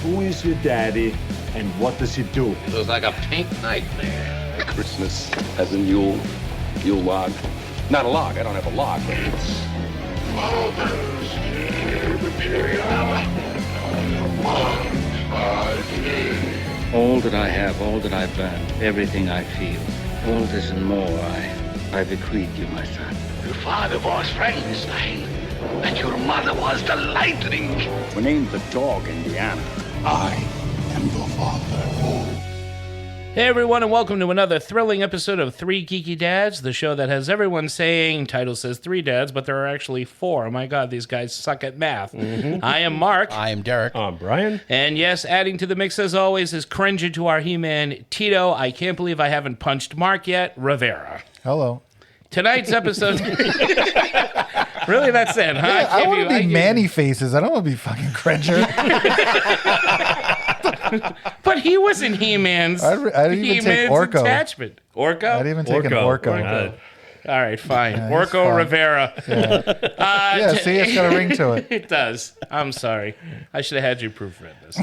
Who is your daddy, and what does he do? It looks like a pink nightmare. Christmas has a Yule log. Not a log, I don't have a log, but it's... Father's Imperial. All that I have, all that I've learned, everything I feel, all this and more I bequeath you, my son. Your father was Frankenstein, and your mother was the Lightning. We named the dog Indiana. I am the father. Hey everyone, and welcome to another thrilling episode of Three Geeky Dads, the show that has everyone saying, title says 3 dads, but there are actually 4. Oh my god, these guys suck at math. I am Mark. I am Derek. I'm Brian. And yes, adding to the mix as always is cringe to our He-Man, Tito. I can't believe I haven't punched Mark yet, Rivera. Hello. Tonight's episode... Really, that's it, huh? Yeah, I want to be Manny faces. I don't want to be fucking Cringer. But he was in He-Man's. I didn't even take Orko. Attachment. Orko? I didn't even take an Orko. All right, fine. Yeah, Orko fine. Rivera. Yeah, see, it's got a ring to it. It does. I'm sorry. I should have had you proofread this.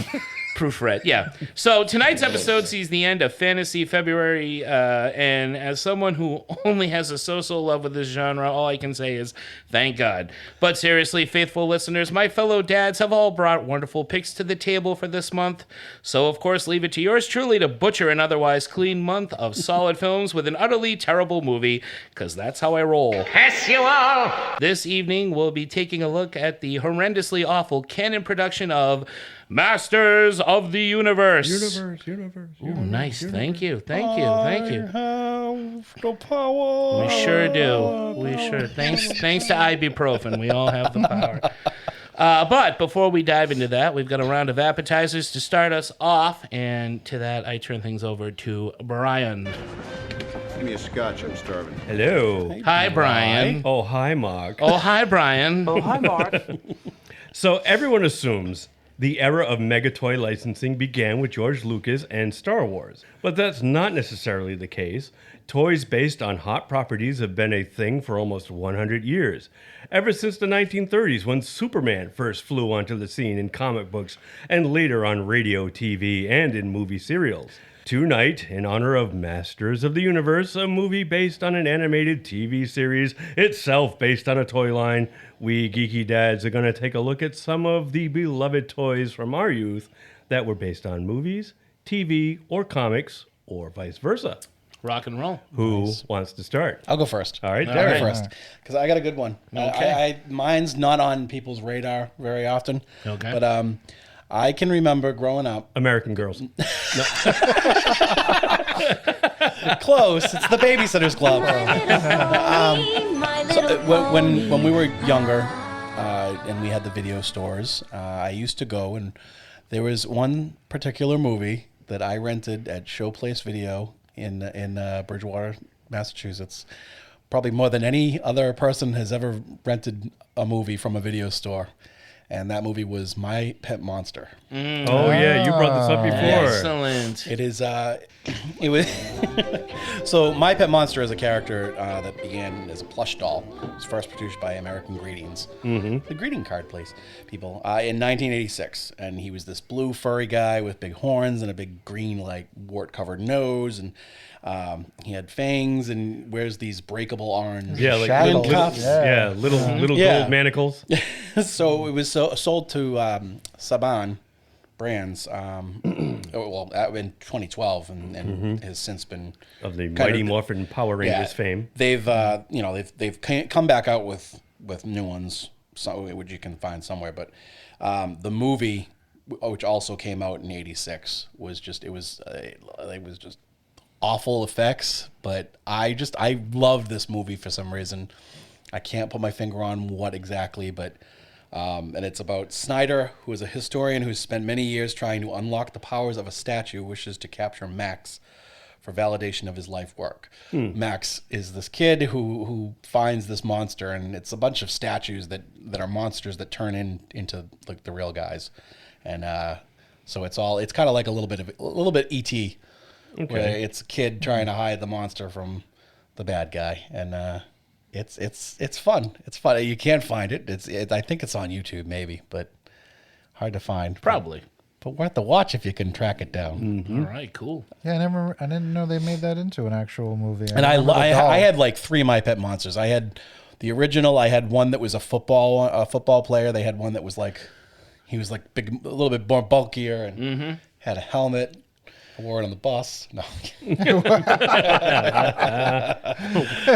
Proofread, yeah. So tonight's episode sees the end of Fantasy February, and as someone who only has a so-so love with this genre, all I can say is thank God. But seriously, faithful listeners, my fellow dads have all brought wonderful picks to the table for this month. So, of course, leave it to yours truly to butcher an otherwise clean month of solid films with an utterly terrible movie, because that's how I roll. Yes, you all. This evening, we'll be taking a look at the horrendously awful canon production of Masters of the Universe. Universe. Ooh, nice. Thank you. I have the power. We sure do. We sure. Thanks to ibuprofen. We all have the power. But before we dive into that, we've got a round of appetizers to start us off. And to that, I turn things over to Brian. Give me a scotch, I'm starving. Hello. Hi, Brian. Oh, hi, Mark. Oh, hi, Brian. Oh, hi, Mark. So everyone assumes the era of megatoy licensing began with George Lucas and Star Wars. But that's not necessarily the case. Toys based on hot properties have been a thing for almost 100 years. Ever since the 1930s, when Superman first flew onto the scene in comic books and later on radio, TV, and in movie serials. Tonight, in honor of Masters of the Universe, a movie based on an animated TV series, itself based on a toy line, we geeky dads are going to take a look at some of the beloved toys from our youth that were based on movies, TV, or comics, or vice versa. Rock and roll. Who wants to start? I'll go first. All right, I'll Derek. go first because I got a good one. Okay. Mine's not on people's radar very often. Okay. But I can remember growing up. American Girls. Close. It's the Babysitter's Club. When we were younger and we had the video stores, I used to go and there was one particular movie that I rented at Showplace Video in Bridgewater, Massachusetts. Probably more than any other person has ever rented a movie from a video store. And that movie was My Pet Monster. Oh, yeah, you brought this up before. Excellent. It is, it was, so My Pet Monster is a character that began as a plush doll. It was first produced by American Greetings, the greeting card place people, in 1986. And he was this blue furry guy with big horns and a big green, like, wart-covered nose. And he had fangs and wears these breakable orange little cuffs. little gold manacles. So it was sold to Saban brands in 2012 and has since been Of the Mighty Morphin Power Rangers fame. They've they've come back out with new ones, which you can find somewhere. But the movie, which also came out in '86, was just awful effects. But I loved this movie for some reason. I can't put my finger on what exactly, but. And it's about Snyder, who is a historian who's spent many years trying to unlock the powers of a statue who wishes to capture Max for validation of his life work. Max is this kid who finds this monster, and it's a bunch of statues that are monsters that turn into like the real guys. And so it's kind of like a little bit E.T. Okay. Where it's a kid trying to hide the monster from the bad guy. And It's fun. It's fun. You can't find it. I think it's on YouTube maybe, but hard to find. Probably. but worth the watch if you can track it down. All right, cool. Yeah, I didn't know they made that into an actual movie. And I remember the doll. had like 3 My Pet Monsters. I had the original. I had one that was a football player. They had one that was like, he was like big, a little bit more bulkier, and had a helmet. I wore it on the bus. No.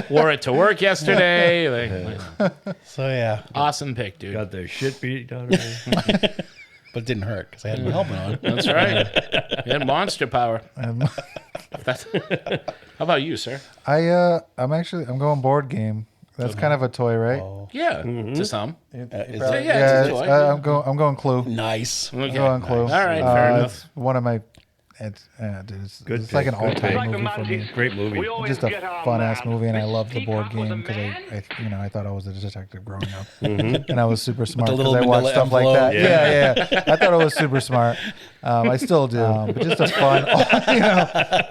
Wore it to work yesterday. So yeah, Awesome pick, dude. Got their shit beat out of me. but it didn't hurt because I had my helmet on. That's right. You had monster power. Um, How about you, sir? I'm going board game. That's kind of a toy, right? Yeah, to some. Is Yeah, it? yeah, it's a toy. I'm going Clue. Nice. Okay. I'm going Clue. All right, fair enough. It's one of my. Dude, it's Good like an pick, good all-time pick. movie for me. Great movie. Just a fun-ass movie, and I love the board game because I thought I was a detective growing up, and I was super smart the because little I watched manila stuff like that. envelope. Yeah. I thought I was super smart. I still do, but just a fun,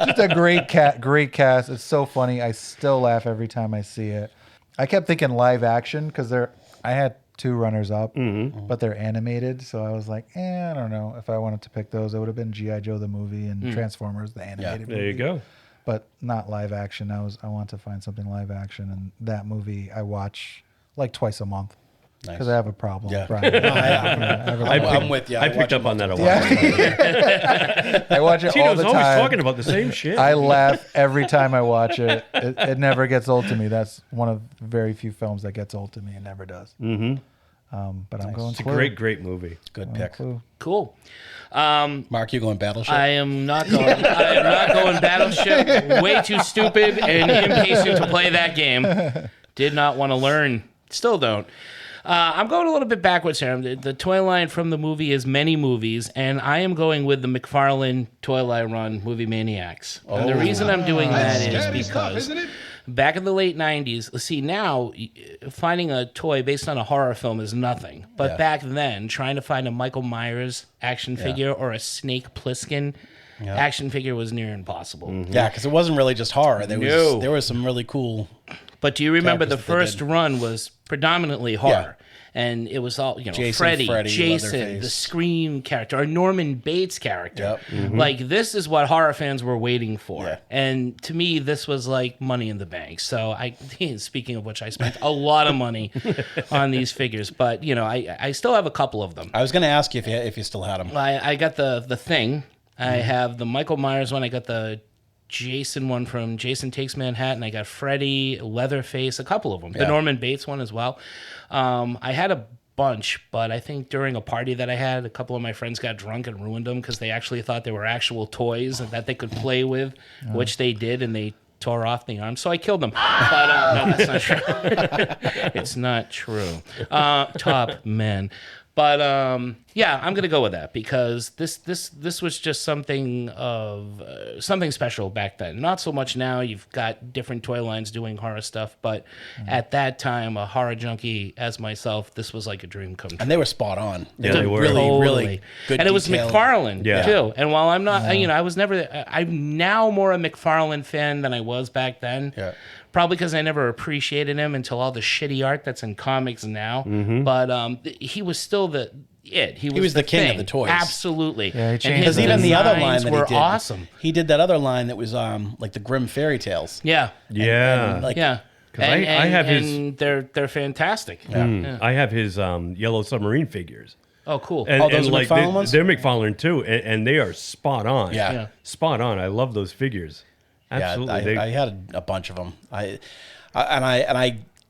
just a great cast. It's so funny. I still laugh every time I see it. I kept thinking live action because I had 2 runners up, but they're animated. So I was like, I don't know. If I wanted to pick those, it would have been G.I. Joe the movie and Transformers the animated movie. There you go. But not live action. I want to find something live action, and that movie I watch like twice a month because I have a problem. Yeah. Brian. I'm with you. I picked up on that a while ago. I watch it all Tino's the always time. talking about the same shit. I laugh every time I watch it. It never gets old to me. That's one of very few films that gets old to me. It never does. But I'm going It's a Clue. great movie. Good pick. Clue. Cool. Mark, you going Battleship? I am not going Battleship. Way too stupid and impatient to play that game. Did not want to learn. Still don't. I'm going a little bit backwards here. The toy line from the movie is many movies, and I am going with the McFarlane toy line run, Movie Maniacs. And the reason I'm doing that is because back in the late 90s, see, now finding a toy based on a horror film is nothing. But back then, trying to find a Michael Myers action figure or a Snake Plissken action figure was near impossible. Yeah, because it wasn't really just horror. There was some really cool. But do you remember the characters that they first did. run was predominantly horror? And it was all, Freddy, Jason, Leatherface. the Scream character, or Norman Bates character. Yep. Like, this is what horror fans were waiting for. Yeah. And to me, this was like money in the bank. So, speaking of which, I spent a lot of money on these figures. But, I still have a couple of them. I was going to ask you if you still had them. I got the Thing. I have the Michael Myers one. I got the Jason one from Jason Takes Manhattan. I got Freddy, Leatherface, a couple of them. The Norman Bates one as well. I had a bunch, but I think during a party that I had, a couple of my friends got drunk and ruined them because they actually thought they were actual toys and that they could play with, which they did, and they tore off the arms. So I killed them. But no, that's not true. It's not true. Top men. But yeah, I'm gonna go with that because this was just something of something special back then. Not so much now. You've got different toy lines doing horror stuff, but at that time, a horror junkie as myself, this was like a dream come true. And they were spot on. Yeah, they were. Really good. And it was detailed. McFarlane too. And while I'm not, I was never. I'm now more a McFarlane fan than I was back then. Yeah. Probably because I never appreciated him until all the shitty art that's in comics now. But he was still He was the king of the toys. Absolutely. Yeah, he And changed his Because even the other line designs that he were did, awesome. He did that other line that was like the Grimm fairy tales. Yeah. Yeah. Like, Yeah. 'Cause I have his- and they're fantastic. I have his Yellow Submarine figures. Oh, cool. And, Oh, those and are like McFarlane ones? they're McFarlane too, and they are spot on. Yeah. Spot on. I love those figures. Absolutely. Yeah, I had a bunch of them. I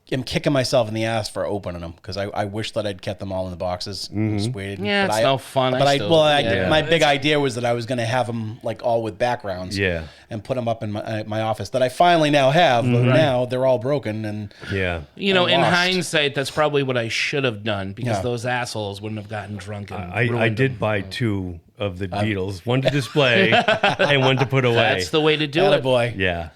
am kicking myself in the ass for opening them because I wish that I'd kept them all in the boxes. Just waited. Yeah, But it's no fun. But my big idea was that I was going to have them like all with backgrounds. Yeah. And put them up in my office that I finally now have. But now they're all broken and yeah. in lost. hindsight, that's probably what I should have done because Yeah. those assholes wouldn't have gotten drunk and I ruined did them. buy 2 of the Beatles, one to display and one to put away. That's the way to do it. boy. Yeah.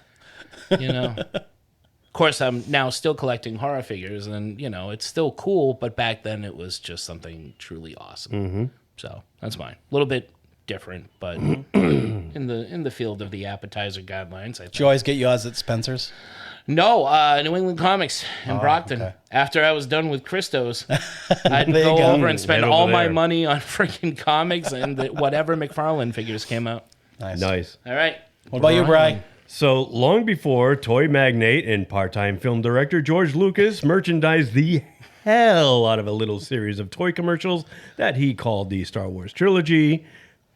Of course, I'm now still collecting horror figures, and it's still cool. But back then, it was just something truly awesome. So that's mine. A little bit different, but in the field of the appetizer guidelines, I think. Did you always get yours at Spencer's? No, New England Comics in Brockton. okay. After I was done with Christos, I'd There you go go. over and spend Head over all my there. money on freaking comics and whatever McFarlane figures came out. Nice. All right. What about you, Bri? So long before toy magnate and part-time film director George Lucas merchandised the hell out of a little series of toy commercials that he called the Star Wars trilogy,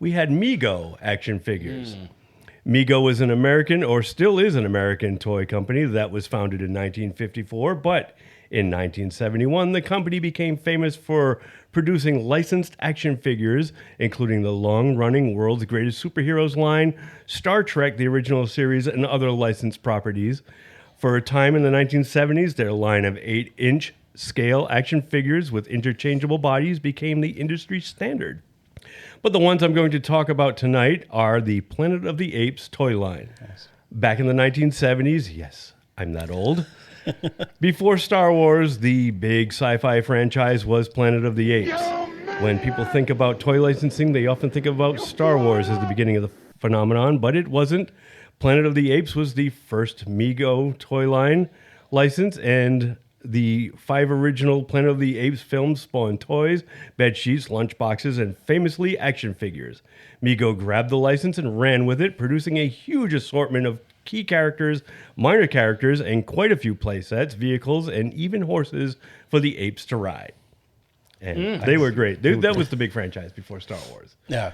we had Mego action figures. Mego was an American, or still is an American, toy company that was founded in 1954, but in 1971, the company became famous for producing licensed action figures, including the long-running World's Greatest Superheroes line, Star Trek, the original series, and other licensed properties. For a time in the 1970s, their line of 8-inch scale action figures with interchangeable bodies became the industry standard. But the ones I'm going to talk about tonight are the Planet of the Apes toy line. Back in the 1970s, yes, I'm that old. Before Star Wars, the big sci-fi franchise was Planet of the Apes. When people think about toy licensing, they often think about Star Wars as the beginning of the phenomenon, but it wasn't. Planet of the Apes was the first Mego toy line license, and the 5 original Planet of the Apes films spawned toys, bed sheets, lunchboxes, and famously action figures. Mego grabbed the license and ran with it, producing a huge assortment of key characters, minor characters, and quite a few playsets, vehicles, and even horses for the apes to ride. And they were great. That was the big franchise before Star Wars. Yeah.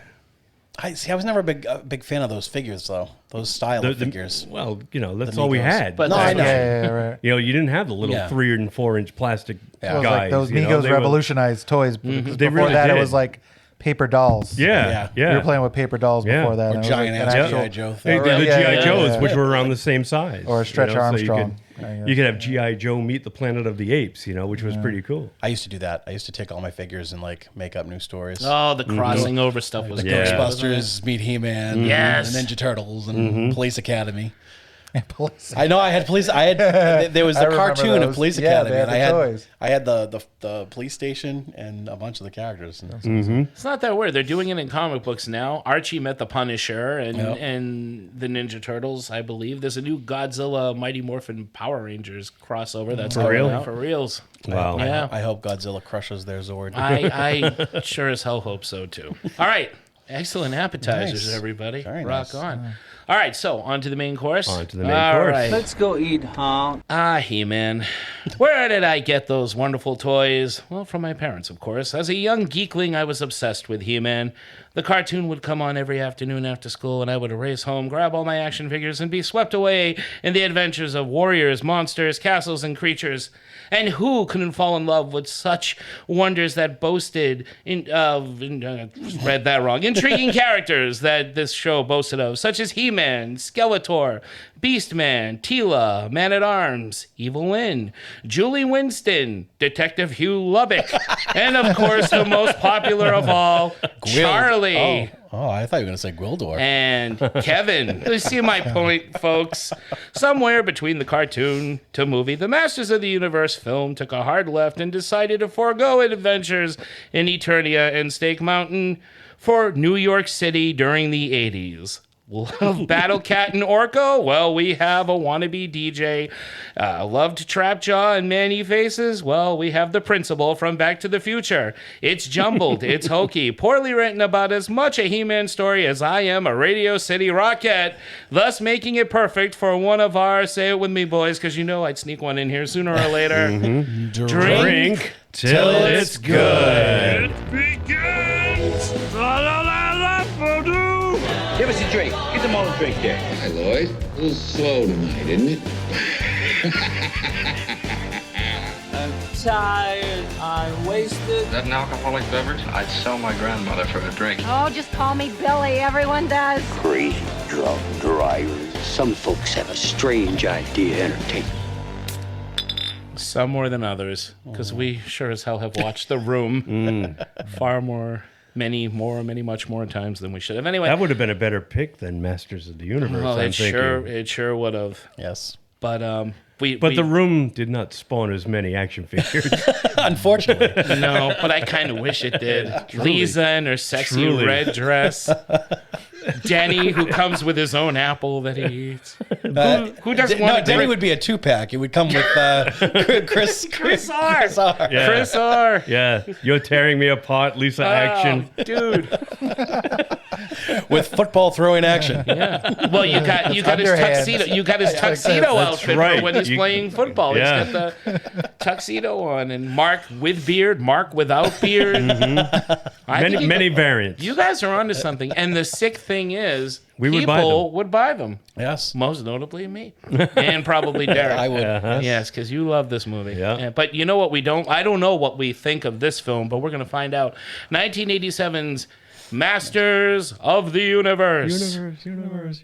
I was never a big fan of those figures, though. Those style of figures. Well, that's The all we Megos. had. But No, I know. Yeah, right. You didn't have the little Yeah. 3 and 4 inch plastic It was guys. like those you know, Migos they were- revolutionized toys. Because They before really that, it did. was like paper dolls. Yeah. We were playing with paper dolls Yeah. before that. Or and it was giant like ass an actual- G.I. Joe The thing. Right, the yeah, G.I. yeah, Joes, yeah. which were around the same size. Or a Stretch so Armstrong. You could have G.I. Joe meet the Planet of the Apes, which was pretty cool. I used to do that. I used to take all my figures and make up new stories. Oh, the crossing over stuff was The great. Ghostbusters, meet He-Man, Yes. and Ninja Turtles, and Police Academy. Police. I know I had police. There was I the remember cartoon of those. Police Yeah, Academy, they had and the toys. I had the police station and a bunch of the characters. It's not that weird. They're doing it in comic books now. Archie met the Punisher and the Ninja Turtles, I believe. There's a new Godzilla Mighty Morphin Power Rangers crossover that's For coming real? out. For reals. Wow. Yeah. I hope Godzilla crushes their Zord. I sure as hell hope so too. All right. Excellent appetizers, Nice. everybody. Very Rock nice. on. All right, so on to the main course. On to the main course. Let's go eat, huh? He-Man. Where did I get those wonderful toys? Well, from my parents, of course. As a young geekling, I was obsessed with He-Man. The cartoon would come on every afternoon after school, and I would race home, grab all my action figures, and be swept away in the adventures of warriors, monsters, castles, and creatures. And who couldn't fall in love with such wonders that boasted read that wrong. Intriguing characters that this show boasted of, such as He-Man, Skeletor, Beastman, Tila, Man-at-Arms, Evil Lynn, Julie Winston, Detective Hugh Lubbock, and of course the most popular of all, Charlie. Oh, I thought you were going to say Gwildor. And Kevin. You see my point, folks. Somewhere between the cartoon to movie, the Masters of the Universe film took a hard left and decided to forego adventures in Eternia and Stake Mountain for New York City during the 80s. Love Battle Cat and Orko? Well, we have a wannabe DJ. Loved Trapjaw and Manny Faces? Well, we have the principal from Back to the Future. It's jumbled, it's hokey, poorly written about as much a He-Man story as I am a Radio City Rockette, thus making it perfect for one of our, say it with me, boys, because you know I'd sneak one in here sooner or later. Drink till it's good. Give us a drink. Get them all a drink there. Hi, Lloyd. A little slow tonight, isn't it? I'm tired. I'm wasted. Is that an alcoholic beverage? I'd sell my grandmother for a drink. Oh, just call me Billy. Everyone does. Crazy drunk drivers. Some folks have a strange idea of entertainment. Some more than others, because we sure as hell have watched The Room far more, much more times than we should have. Anyway, That would have been a better pick than Masters of the Universe. well, I'm it thinking. sure would have. Yes. But The Room did not spawn as many action figures. Unfortunately. no, but I kind of wish it did. Lisa in her sexy Truly. red dress. Denny, who comes with his own apple that he eats. Who doesn't want to Denny would be a 2-pack. It would come with Chris R. Yeah. Chris R. Yeah, you're tearing me apart, Lisa action. Dude. with football throwing action. Yeah. Well, you got his tuxedo. You got his tuxedo outfit right. for when he's playing football. Yeah. He's got the tuxedo on, and Mark with beard, Mark without beard. Many variants. You guys are onto something. And the sick thing is, We would buy people them. would buy them. Yes. Most notably me. And probably Derek. I would. Yes, because you love this movie. Yeah. But you know what we don't? I don't know what we think of this film, but we're going to find out. 1987's Masters of the Universe. Universe.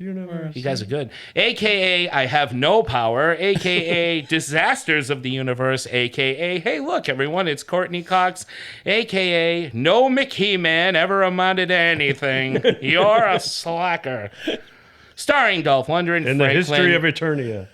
You guys are good. AKA I Have No Power. AKA Disasters of the Universe. AKA Hey, look, everyone, it's Courtney Cox. AKA No McHe-Man ever amounted to anything. You're a slacker. Starring Dolph Lundgren, In the history of Eternia.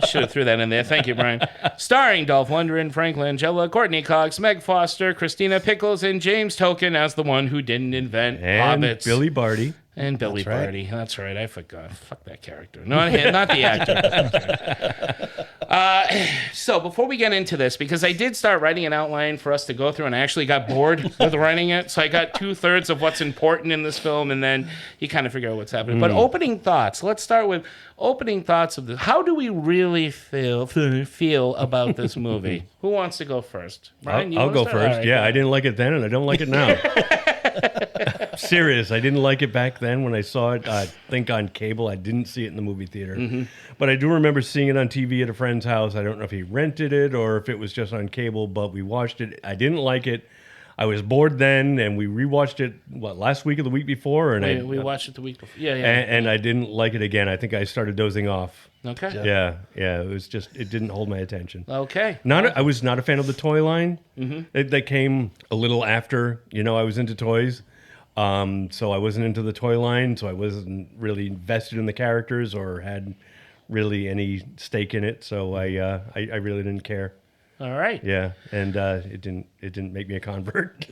Should have threw that in there. Thank you, Brian. Starring Dolph Lundgren, Frank Langella, Courtney Cox, Meg Foster, Christina Pickles, and James Token as the one who didn't invent And hobbits. Billy Barty. And Billy That's right. Barty. That's right. I forgot. Fuck that character. No, not the actor. So before we get into this, because I did start writing an outline for us to go through, and I actually got bored with writing it. So I got 2/3 of what's important in this film, and then you kind of figure out what's happening. But opening thoughts. Let's start with opening thoughts of this. How do we really feel about this movie? Who wants to go first? Brian, you I'll wanna go start? first. All right, Yeah, go. I didn't like it then, and I don't like it now. Serious. I didn't like it back then when I saw it. I think on cable. I didn't see it in the movie theater, but I do remember seeing it on TV at a friend's house. I don't know if he rented it or if it was just on cable, but we watched it. I didn't like it. I was bored then, and we rewatched it last week or the week before, and We watched it the week before. Yeah, yeah. and I didn't like it again. I think I started dozing off. Okay. Yeah. It was just it didn't hold my attention. Okay. I was not a fan of the toy line. That came a little after. I was into toys. So I wasn't into the toy line, so I wasn't really invested in the characters or had really any stake in it. So I really didn't care. All right. Yeah, and it didn't make me a convert.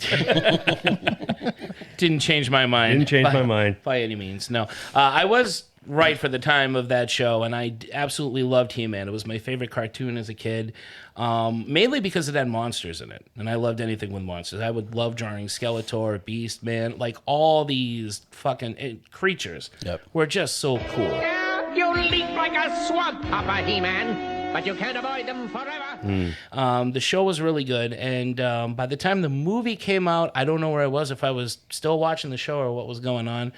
Didn't change my mind. Didn't change my mind. By any means, no. I was right for the time of that show, and I absolutely loved He-Man. It was my favorite cartoon as a kid, mainly because it had monsters in it, and I loved anything with monsters. I would love drawing Skeletor, Beast Man, like all these fucking creatures were just so cool. You leap like a swamp, Papa He-Man, but you can't avoid them forever. The show was really good, and by the time the movie came out, I don't know where I was, if I was still watching the show or what was going on,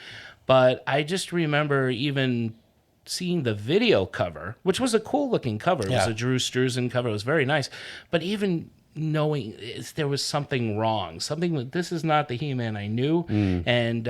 but I just remember even seeing the video cover, which was a cool-looking cover. It was a Drew Struzan cover. It was very nice, but even knowing there was something wrong, something that this is not the He-Man I knew, and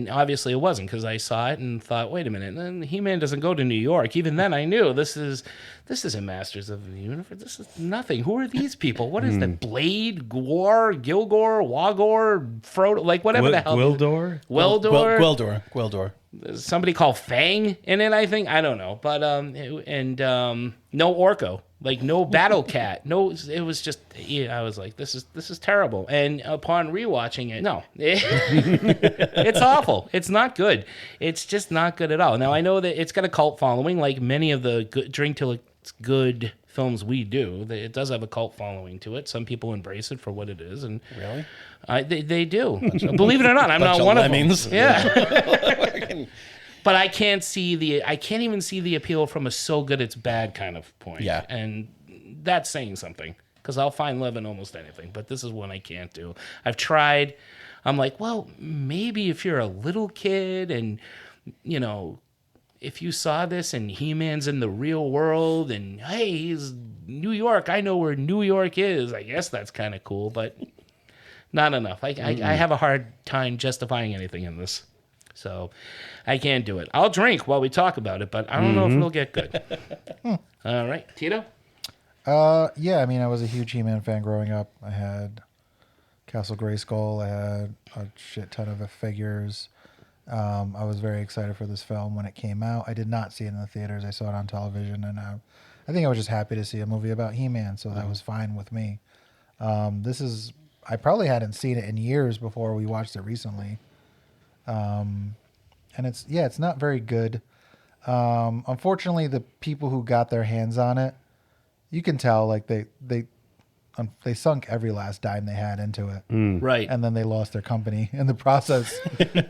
obviously it wasn't, because I saw it and thought, wait a minute, and He-Man doesn't go to New York. Even then I knew this isn't Masters of the Universe. This is nothing. Who are these people? What is that? Blade, Gwar, Gilgor, Wagor, Frodo, like whatever the hell. Gwildor? Gwildor. There's somebody called Fang in it, I think. I don't know. But no Orko. Like no Battle Cat. No, it was just I was like, this is terrible. And upon rewatching it, no. It's awful. It's not good. It's just not good at all. Now I know that it's got a cult following, like many of the Drink Till It's Good films we do. It does have a cult following to it. Some people embrace it for what it is, and Really? they do. Believe it or not, I'm not one of them. Yeah. But I can't even see the appeal from a so good it's bad kind of point. Yeah. And that's saying something, because I'll find love in almost anything, but this is one I can't do. I've tried. I'm like, well, maybe if you're a little kid and, if you saw this and He-Man's in the real world and, hey, he's New York, I know where New York is, I guess that's kind of cool, but not enough. I have a hard time justifying anything in this. So I can't do it. I'll drink while we talk about it, but I don't know if it'll get good. All right. Tito? Yeah, I mean, I was a huge He-Man fan growing up. I had Castle Greyskull. I had a shit ton of figures. I was very excited for this film when it came out. I did not see it in the theaters. I saw it on television, and I think I was just happy to see a movie about He-Man, so that was fine with me. I probably hadn't seen it in years before we watched it recently. And it's not very good. Unfortunately, the people who got their hands on it, you can tell like they sunk every last dime they had into it. Right. And then they lost their company in the process,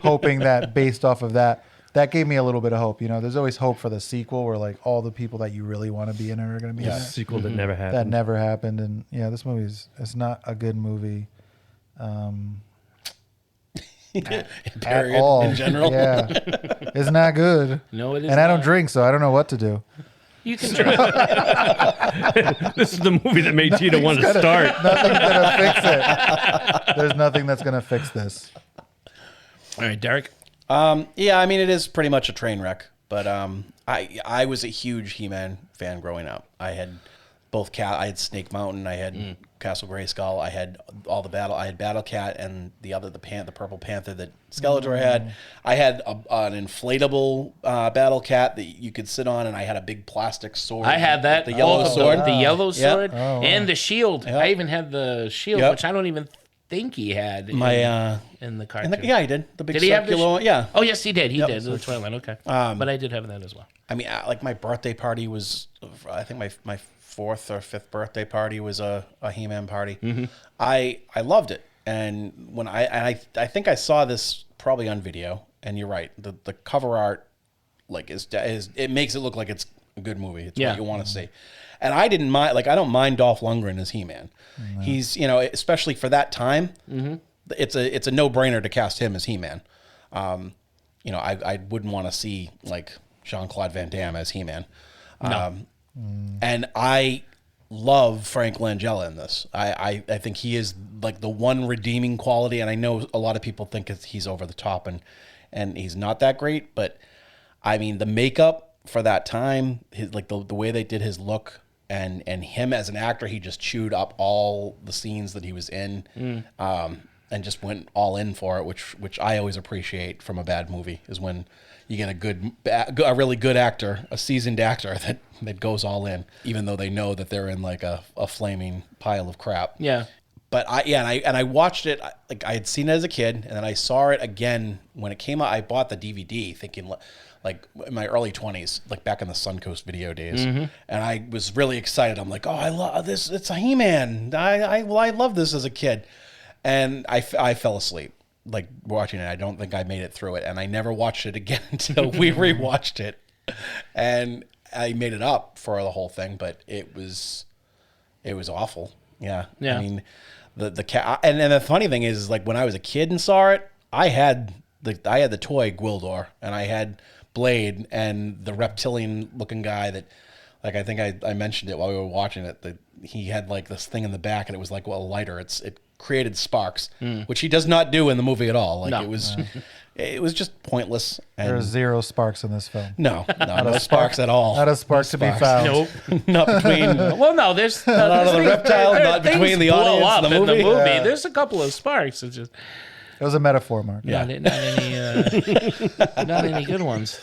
hoping that based off of that gave me a little bit of hope. There's always hope for the sequel where like all the people that you really want to be in it are going to be in it. Sequel that never happened. That never happened. And yeah, this movie it's not a good movie. At all. In general. Yeah. It's not good. No, it is And I don't not. drink, so I don't know what to do. You can drink. This is the movie that made Tito want to start. Nothing's gonna fix it. There's nothing that's gonna fix this. All right, Derek. Yeah, I mean, it is pretty much a train wreck. But I was a huge He-Man fan growing up. I had I had Snake Mountain. I had Castle Greyskull. I had all the I had Battle Cat and the Purple Panther that Skeletor had. I had an inflatable Battle Cat that you could sit on, and I had a big plastic sword. I had that. The yellow sword. The yellow sword. Oh, wow. And the shield. Yep. I even had the shield, Yep. which I don't even think he had in the cartoon. Yeah, he did. The big Did he have the circular one. Yeah. Oh, yes, he did. He Yep. did. The Twilight. Okay. But I did have that as well. I mean, like my birthday party was, I think my 4th or 5th birthday party was a He-Man party. Mm-hmm. I loved it, and when I think I saw this probably on video. And you're right, the cover art like is it makes it look like it's a good movie. It's what you want to see. And I didn't mind, like I don't mind Dolph Lundgren as He-Man. He's especially for that time, it's a no brainer to cast him as He-Man. I wouldn't want to see like Jean-Claude Van Damme as He-Man. And I love Frank Langella in this. I think he is like the one redeeming quality, and I know a lot of people think he's over the top and he's not that great, but I mean the makeup for that time, his like the way they did his look and him as an actor, he just chewed up all the scenes that he was in. And just went all in for it, which I always appreciate from a bad movie, is when you get a really good actor, a seasoned actor that goes all in, even though they know that they're in like a flaming pile of crap. Yeah. But I watched it, like I had seen it as a kid, and then I saw it again when it came out. I bought the DVD thinking like in my early 20s, like back in the Suncoast video days. And I was really excited. I'm like, oh, I love this. It's a He-Man. I love this as a kid. And I fell asleep, like, watching it. I don't think I made it through it. And I never watched it again until we rewatched it. And I made it up for the whole thing, but it was awful. Yeah. I mean, the cat. And the funny thing is, like, when I was a kid and saw it, I had the toy Gwildor, and I had Blade and the reptilian-looking guy that, like, I think I mentioned it while we were watching it, that he had, like, this thing in the back, and it was, like, a lighter. It created sparks, which he does not do in the movie at all. Like it was just pointless. And There's 0 sparks in this film. no sparks at all. Not a spark to be found. Nope. Not between. Well, no, there's Not out of the reptile, not things between the blow audience up and the in movie. Yeah. There's a couple of sparks. It's just It was a metaphor, Mark. Yeah. not any good ones.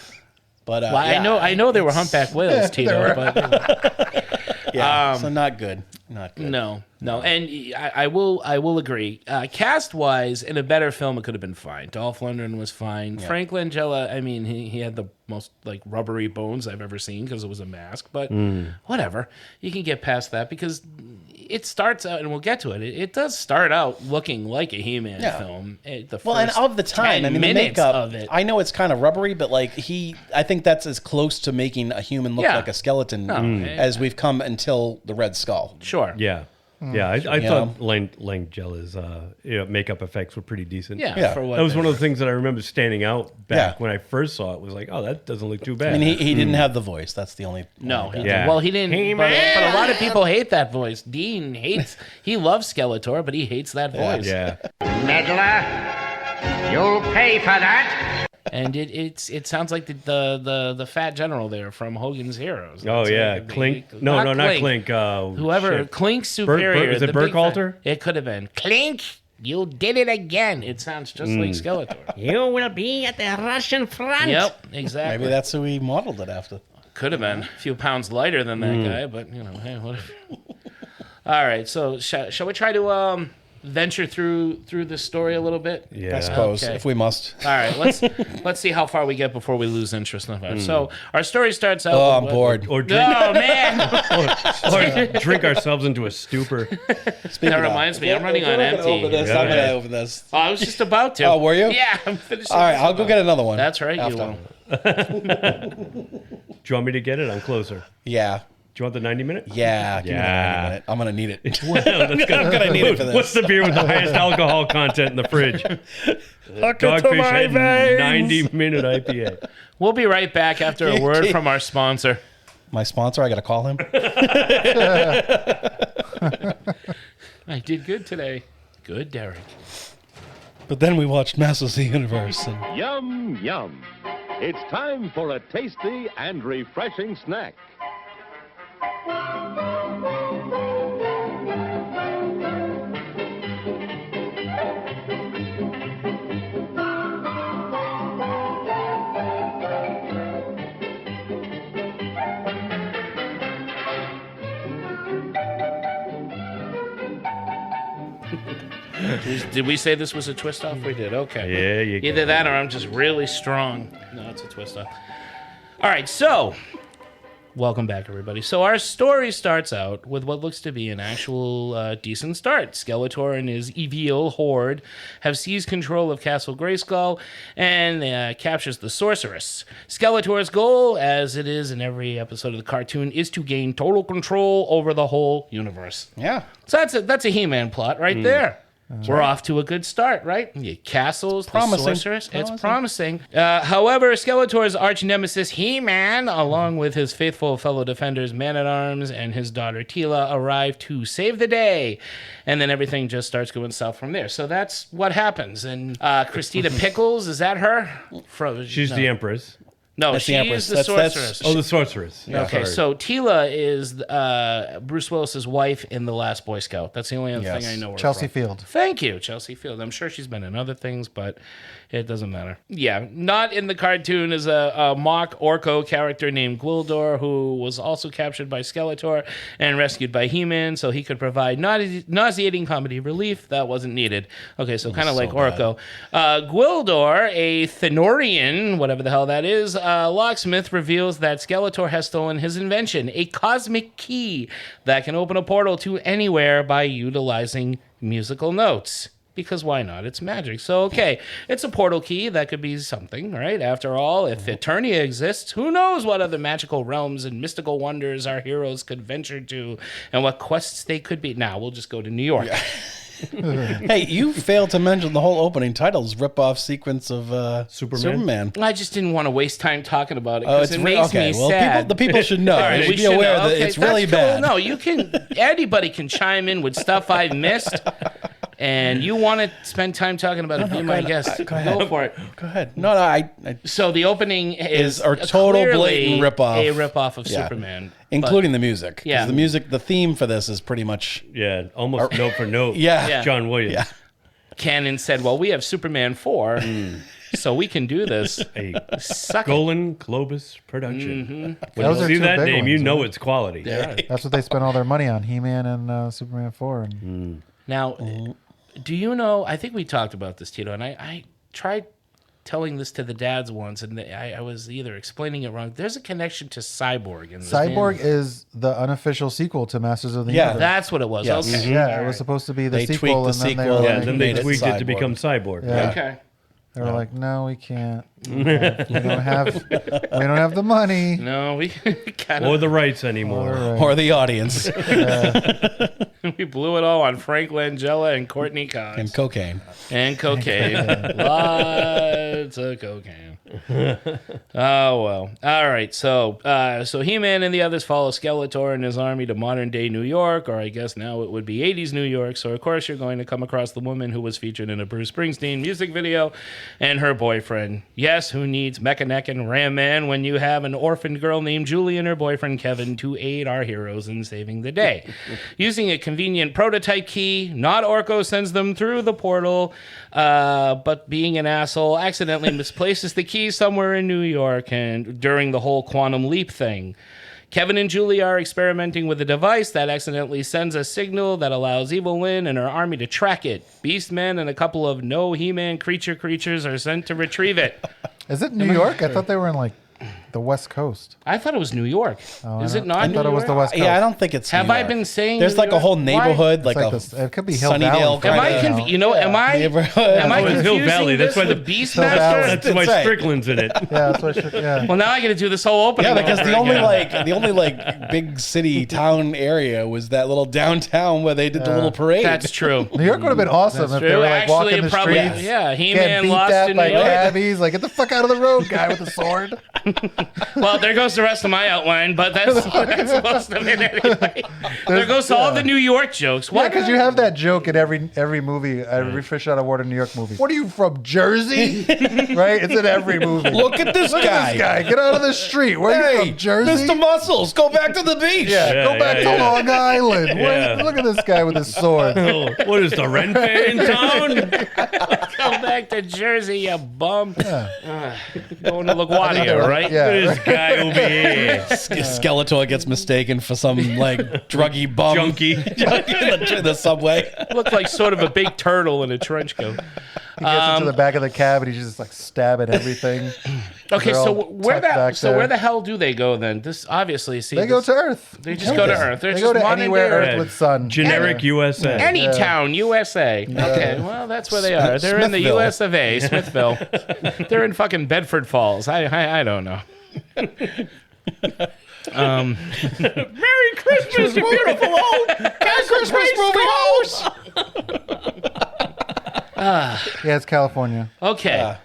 But Well, I know they were humpback whales, Tito, but yeah, so not good. Not good. no. And I will agree. Cast wise, in a better film, it could have been fine. Dolph Lundgren was fine. Yeah. Frank Langella, I mean, he had the most like rubbery bones I've ever seen because it was a mask. But whatever, you can get past that because it starts out, and we'll get to it. It does start out looking like a He-Man film. And of the time, I mean, the makeup of it. I know it's kind of rubbery, but like I think that's as close to making a human look like a skeleton as we've come until the Red Skull. Sure. Yeah. Yeah, I thought Langella's makeup effects were pretty decent. Yeah. For what that was one of the things that I remember standing out back when I first saw it. Was like, oh, that doesn't look too bad. I mean, he didn't have the voice. That's the only. No, he didn't. Well, he didn't. But a lot of people hate that voice. Dean hates. He loves Skeletor, but he hates that voice. Yeah. Meddler, you'll pay for that. And it sounds like the fat general there from Hogan's Heroes. Oh yeah, Clink. No, not Clink. Whoever Clink's superior. Is it Burkhalter? It could have been Clink. You did it again. It sounds just like Skeletor. You will be at the Russian front. Yep, exactly. Maybe that's who he modeled it after. Could have been a few pounds lighter than that guy, but hey, whatever. All right, so shall we try to venture through the story a little bit? Yeah. I suppose, Okay. if we must. All right, let's see how far we get before we lose interest in it. So our story starts out. Oh, I'm with- bored. Or drink, Oh man, or drink ourselves into a stupor. that reminds me. I'm running on empty. I'm going to open this. Oh, I was just about to. Oh, were you? Yeah, I'm finishing. All right, this I'll up. go get another one. That's right, after. you will. Do you want me to get it? I'm closer. Yeah. Do you want the 90-minute? Yeah. Give me the Yeah. 90 minute. I'm going to need it. That's gonna, I'm going to need it for this. What's the beer with the highest alcohol content in the fridge? Dogfish Head 90-minute IPA. We'll be right back after a word from our sponsor. My sponsor, I got to call him. I did good today. Good, Derek. But then we watched Masters of the Universe. And Yum, yum. It's time for a tasty and refreshing snack. Did we say this was a twist off? We did. Okay. Yeah, you Either that or I'm just really strong. No, it's a twist off. All right, so welcome back, everybody. So our story starts out with what looks to be an actual decent start. Skeletor and his evil horde have seized control of Castle Greyskull and captures the sorceress. Skeletor's goal, as it is in every episode of the cartoon, is to gain total control over the whole universe. yeah. So that's a He-Man plot right there. We're off to a good start, right? You get castles, the promising. sorceress. It's promising. However, Skeletor's arch nemesis He-Man, along with his faithful fellow defenders Man-at-Arms and his daughter Teela, arrive to save the day. And then everything just starts going south from there. So that's what happens. And Christina Pickles, is that her? She's the Empress. No, That's the she's Empress. the That's- sorceress. Oh, the sorceress. Yeah, Okay, sorry. so Teela is Bruce Willis's wife in The Last Boy Scout. That's the only other Yes. thing I know her Chelsea from. Field. Thank you, Chelsea Field. I'm sure she's been in other things, but it doesn't matter. Yeah, not in the cartoon is a mock Orko character named Gwildor, who was also captured by Skeletor and rescued by He-Man, so he could provide nauseating comedy relief. That wasn't needed. Okay, so kind of like Orko. Gwildor, a Thenorian, whatever the hell that is, locksmith, reveals that Skeletor has stolen his invention, a cosmic key that can open a portal to anywhere by utilizing musical notes. Because why not? It's magic. So, okay, it's a portal key. That could be something, right? After all, if Eternia exists, who knows what other magical realms and mystical wonders our heroes could venture to and what quests they could be. Now, we'll just go to New York. Hey, you failed to mention the whole opening titles rip-off sequence of Superman. I just didn't want to waste time talking about it Oh, because it's it makes okay. me Well, sad. the people should know. All right, They should we be should aware know. that Okay, it's really that's cool. bad. No, you can. Anybody can chime in with stuff I've missed. And you want to spend time talking about it, be my guest. Go ahead. Go for it. Go ahead. No, I So the opening is a total clearly blatant ripoff. a ripoff of Yeah. Superman. including the music. 'Cause Yeah. the theme for this is pretty much almost note for note. Yeah. John Williams. Yeah. Cannon said, well, we have Superman 4, so we can do this. A Suck it. Golan Globus production. When Those you are see two that big name, ones, you know right? it's quality. That's what they spent all their money on, He-Man and Superman 4. And Now, do you know, I think we talked about this, Tito, and I tried telling this to the dads once, and I was either explaining it wrong. There's a connection to Cyborg. In this Cyborg is the unofficial sequel to Masters of the Yeah. Universe. That's what it was. Yes. Okay. Yeah, All it was right. supposed to be the They sequel, tweaked the and then sequel, they were Yeah, like, then they made it tweaked it to Cyborg. become Cyborg. Yeah. Okay. they were like, no, we can't. We don't have the money. No, we kind Or of the rights anymore. All right. Or the audience we blew it all on Frank Langella and Courtney Cox and cocaine. and cocaine. Lots of cocaine. Oh well. All right. So He-Man and the others follow Skeletor and his army to modern day New York, or I guess now it would be 80s New York. So of course you're going to come across the woman who was featured in a Bruce Springsteen music video, and her boyfriend. Yes, who needs Mechaneck and Ram Man when you have an orphaned girl named Julie and her boyfriend Kevin to aid our heroes in saving the day. Using a convenient prototype key, not Orko sends them through the portal, but being an asshole, accidentally misplaces the key somewhere in New York and during the whole quantum leap thing. Kevin and Julie are experimenting with a device that accidentally sends a signal that allows Evil Lynn and her army to track it. Beastmen and a couple of no He-Man creatures are sent to retrieve it. Is it New York? I thought they were in like the West Coast. I thought it was New York. Is it not? I thought it was the West Coast. Yeah, I don't think it's. Have New I York. been saying? There's like a whole neighborhood, like a it could be Hill Sunnydale. Valley. Am I kinda- conf- You know, am I? Neighborhood. Am I Oh, it's confusing Hill Valley. this That's why with the Beastmaster? Valley. That's why That's right. Strickland's in it. Yeah, that's what yeah. Well, now I got to do this whole opening. Yeah, because over the only again. big city town area was that little downtown where they did the little parade. That's true. New York would have been awesome if they true. were like Actually, walking it the probably- streets. yeah, get He-Man beat lost that in by New York. cabbies. Like, get the fuck out of the road, guy with the sword. Well, there goes the rest of my outline, but that's most of it anyway. There goes all the New York jokes. Yeah, What? because you have that joke in every movie, every Fish Out of Water New York movie. What are you from, Jersey? Right? It's in every movie. Look at this Look guy. at this guy. Get out of the street. Where are you Hey, from, Jersey? Mr. Muscles, go back to the beach. Yeah, go back to Long Island. Yeah. Look at this guy with his sword. Oh, what is the rent fair in town? Go back to Jersey, you bum. Going to LaGuardia, right? Yeah. Look at this guy over here. Skeletor gets mistaken for some like druggy bum Junkie. in the subway. Looked like sort of a big turtle in a trench coat. He gets into the back of the cab and he's just like stabbing everything. Okay, They're so all where tucked back there. where the hell do they go then? This obviously, see, They go to Earth. They just go to Earth. They're They just go to modern anywhere day Earth Earth. with sun. Generic USA. Any town, USA. Okay, well, that's where they are. They're in the Smithville. US of A, Smithville. They're in fucking Bedford Falls. I don't know. Merry Christmas, you beautiful old Castle Greyskull. Yeah, it's California. Okay,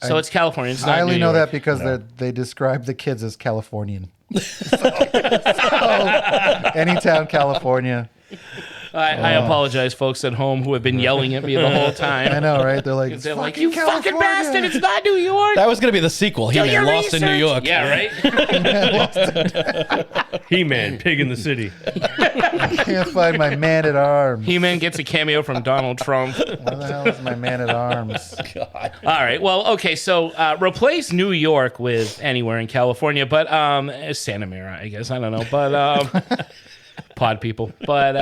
so it's California. It's not I only New know York. that because they describe the kids as Californian. so, anytown, California. I apologize, folks at home who have been yelling at me the whole time. I know, right? They're like, They're like, "Fucking you fucking California." bastard! It's not New York. That was going to be the sequel. Do your He-Man Lost in New research. York. Yeah, right. He-Man, pig in the city. Can't find my man at arms. He-Man gets a cameo from Donald Trump. Where the hell is my man at arms? All right. Well, okay. So replace New York with anywhere in California, but Santa Mira, I guess. I don't know, but pod people. But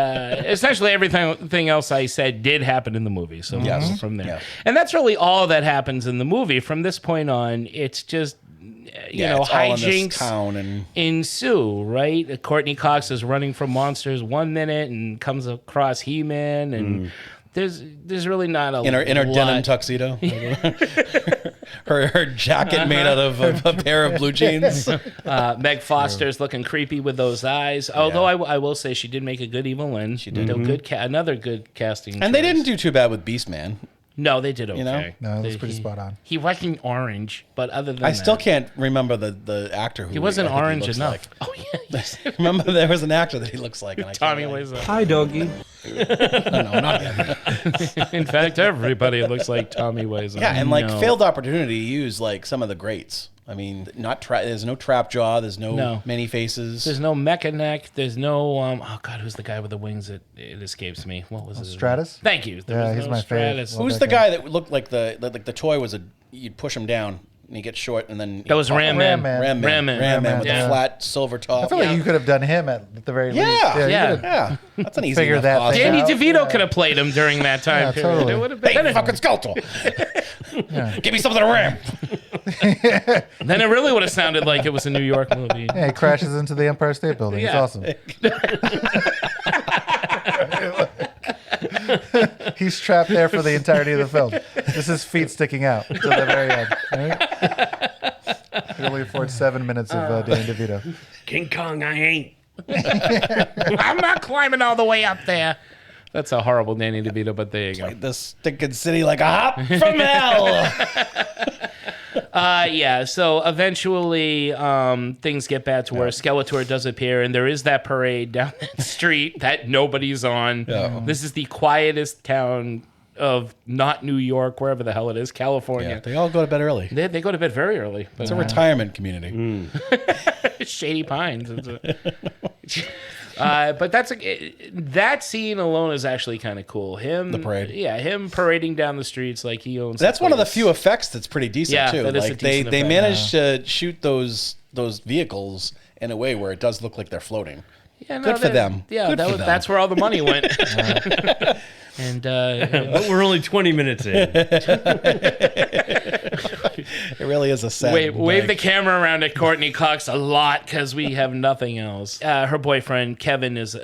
essentially everything else I said did happen in the movie. So Yes. from there, Yeah. and that's really all that happens in the movie. From this point on, it's just you know it's all in this hijinks town and ensue. Right? Courtney Cox is running from monsters 1 minute and comes across He-Man and. There's really not a in her lot. denim tuxedo. her jacket made out of a pair of blue jeans. Meg Foster's looking creepy with those eyes. Although I will say she did make a good Evil Lynn. She did a good another good casting. And they choice. didn't do too bad with Beastman. No, they did okay. You know? No, that's They- pretty spot on. He wasn't orange, but other than I still that, can't remember the actor who he wasn't I think orange looks enough. like. Oh yeah, yes. Remember there was an actor that he looks like. And I Tommy can't Wiseau. Hi, doggy. No, not him. In fact, everybody looks like Tommy Wiseau. Yeah, and like No. failed opportunity to use like some of the greats. I mean, there's no trap jaw. There's no many faces. There's no mecha neck. There's no oh god, who's the guy with the wings? It escapes me. What was it? Stratus? Thank you. There Yeah, was he's no my favorite. Stratus. Well, Who's the guy that looked like the toy was you'd push him down and he gets short and then That was Ram Man. Ram Ram Man. Man with Yeah. the flat silver top. I feel like you could have done him at the very least. Yeah, you yeah. could've yeah, that's an easy Figure enough that costume. thing Danny out. DeVito Yeah. could have played him during that time Yeah, period. totally. It would have been. Hey, fucking Skeletor! Give me something to ram. Then it really would have sounded like it was a New York movie. Yeah, he crashes into the Empire State Building. Yeah. It's awesome. He's trapped there for the entirety of the film. This is feet sticking out to the very end. Right? You only afford 7 minutes of Danny DeVito. King Kong, I ain't. I'm not climbing all the way up there. That's a horrible Danny DeVito, but there you go. The stinking city like a hop from hell. Yeah, so eventually things get bad to where Skeletor does appear, and there is that parade down that street that nobody's on. Yeah. This is the quietest town of not New York, wherever the hell it is, California. Yeah, they all go to bed early. They go to bed very early. But It's a retirement community. Shady Pines. But that scene alone is actually kind of cool. The parade. Yeah, him parading down the streets like he owns. That's one of the place. few effects that's pretty decent Yeah, too. that is a Like they decent they effect. managed to shoot those vehicles in a way where it does look like they're floating. Yeah, no, Good for them. Yeah, Good for them. that's where all the money went. And But we're only 20 minutes in. It really is a sad. wave the camera around at Courtney Cox a lot because we have nothing else. Her boyfriend Kevin is a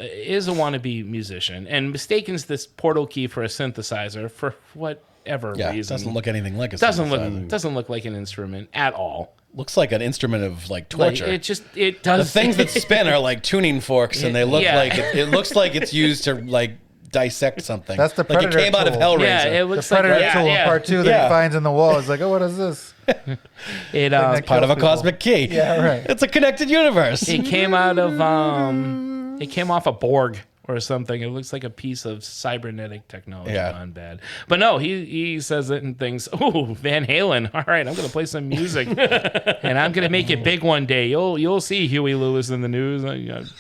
wannabe musician and mistakes this portal key for a synthesizer for whatever Yeah, it reason. doesn't look anything like a doesn't synthesizer. look like an instrument at all. Looks like an instrument of like Like, torture. it does. The things that spin are like tuning forks, and they look Yeah. like it looks like it's used to like dissect something. That's the like it Predator came out of tool. Hellraiser. Yeah, it The looks like Predator tool in part 2 that Yeah. he finds in the wall is like, oh, what is this? it Like part of a kills people. cosmic key. Yeah, right. It's a connected universe. it came out of it came off a Borg or something. It looks like a piece of cybernetic technology gone bad. But no, he says it and thinks, oh, Van Halen. All right, I'm going to play some music. And I'm going to make it big one day. You'll see Huey Lewis in the news.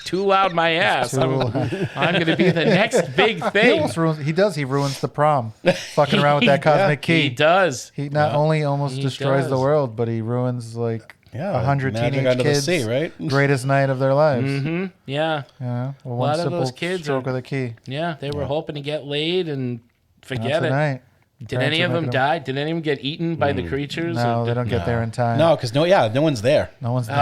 Too loud my ass. I'm going to be the next big He thing. almost ruins. He ruins the prom, fucking around with that cosmic key. He does. He not only almost destroys the does. world, but he ruins like 100 magic teenage under the kids' sea, right? greatest night of their lives. Mm-hmm. Yeah. You know, with A one lot of simple those kids stroke of the key. Yeah, they were hoping to get laid and Not forget it. tonight. Did any of them die? Did any of them get eaten by the creatures? No, Or they don't get there in time. No, because no one's there. No one's there.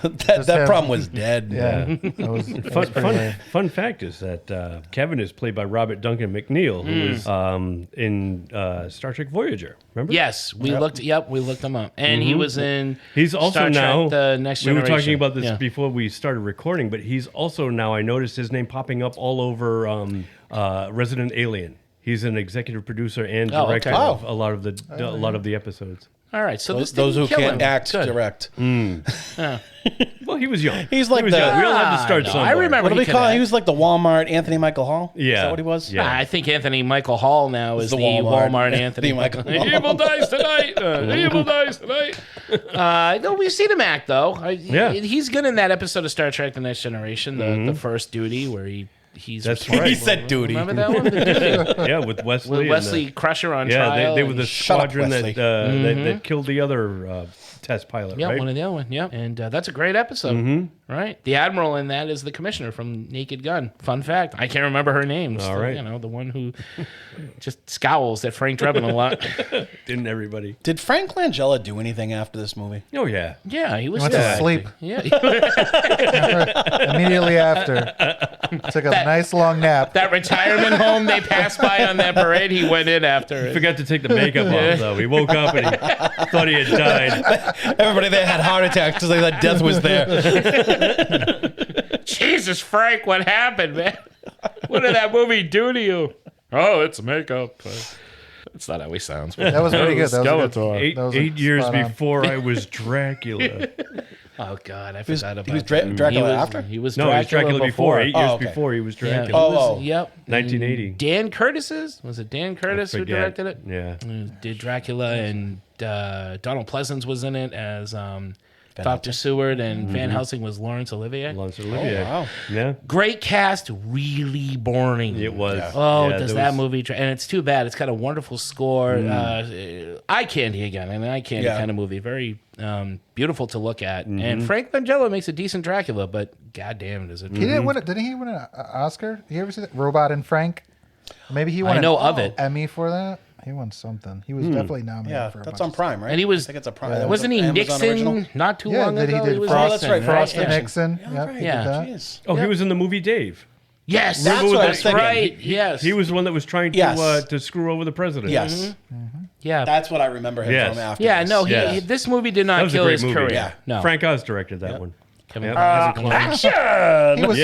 Oh, that problem was dead. Yeah. That was pretty lame. Fun fact is that Kevin is played by Robert Duncan McNeil, who was in Star Trek Voyager. Remember? Yes, we looked him up, and he was in. He's also Star Trek, now. the Next we were Generation. talking about this Yeah. before we started recording, but he's also now. I noticed his name popping up all over Resident Alien. He's an executive producer and Oh, director okay. of a lot of the episodes. All right, so Those who can't act direct. Well, he was young. He's like he was the- young. We all had to start no, somewhere. I remember What do we could call him? act. He was like the Walmart Anthony Michael Hall. Is Yeah. that what he was? Yeah. I think Anthony Michael Hall now is the Walmart Anthony Michael Hall. Evil dies tonight. Evil dies tonight. No, we've seen him act though. Yeah. He's good in that episode of Star Trek: The Next Generation, the first duty, where he's That's responsible. right. He said duty. Remember that one? The duty. Yeah, with Wesley. With and Wesley Crusher on yeah, trial. they were and- the Shut up, squadron Wesley. that killed the other test pilot, Yeah, right? one of the other one. Yeah, and that's a great episode. Right, the admiral in that is the commissioner from Naked Gun. Fun fact: I can't remember her name. All right. You know, the one who just scowls at Frank Drebin a lot. Didn't everybody? Did Frank Langella do anything after this movie? Oh, yeah. Yeah, he was Went to still sleep acting. Yeah, immediately after. Took a nice long nap. that retirement home they passed by on that parade, he went in after. He forgot to take the makeup off, though. He woke up and he thought he had died. Everybody there had heart attacks because they thought death was there. Jesus, Frank, what happened, man? What did that movie do to you? Oh, it's makeup. That's not how he sounds. That was pretty good. That was a good. Eight, That was 8 years spot on. before I was Dracula. Oh God, I was- forgot about he was that. Dracula after? He was No, he was Dracula before. 8 years Oh, okay. before he was Yeah, Dracula. he was- Oh. Yep. 1980. Dan Curtis's? Was it Dan Curtis who Forget. directed it? Yeah. Did Dracula, and Donald Pleasance was in it as Dr. Seward, and Van Helsing was Laurence Olivier. Laurence Olivier. wow. Yeah. Great cast, really boring. It was. Oh, Yeah, does there that was- movie? And it's too bad. It's got a wonderful score. Eye candy again, an eye candy Yeah. kind of movie. Very beautiful to look at. And Frank Langella makes a decent Dracula, but goddamn, does it? He didn't win it. Didn't he win an Oscar? You ever see that? Robot and Frank? Maybe he won I know an of it. Emmy for that. He won something. He was definitely nominated Yeah, for a that's bunch on of Prime, right? And he was- I think it's a Prime. Yeah. that was Wasn't an he Amazon Nixon original? not too Yeah, long that he ago? did was Frost, that's right, Frost Frost and Nixon. Nixon. Yep, he did Yeah. that. Jeez. Oh, he was in the movie Dave. Yes, That's what I was thinking. right. Yes, He was the one that was trying to Yes. to screw over the president. Yes. Yeah, That's what I remember him Yes. from after yeah. this. No, Yes. he, this movie did That not was a kill great his movie. career. Yeah. No, Frank Oz directed that one. Kevin Yep. He was,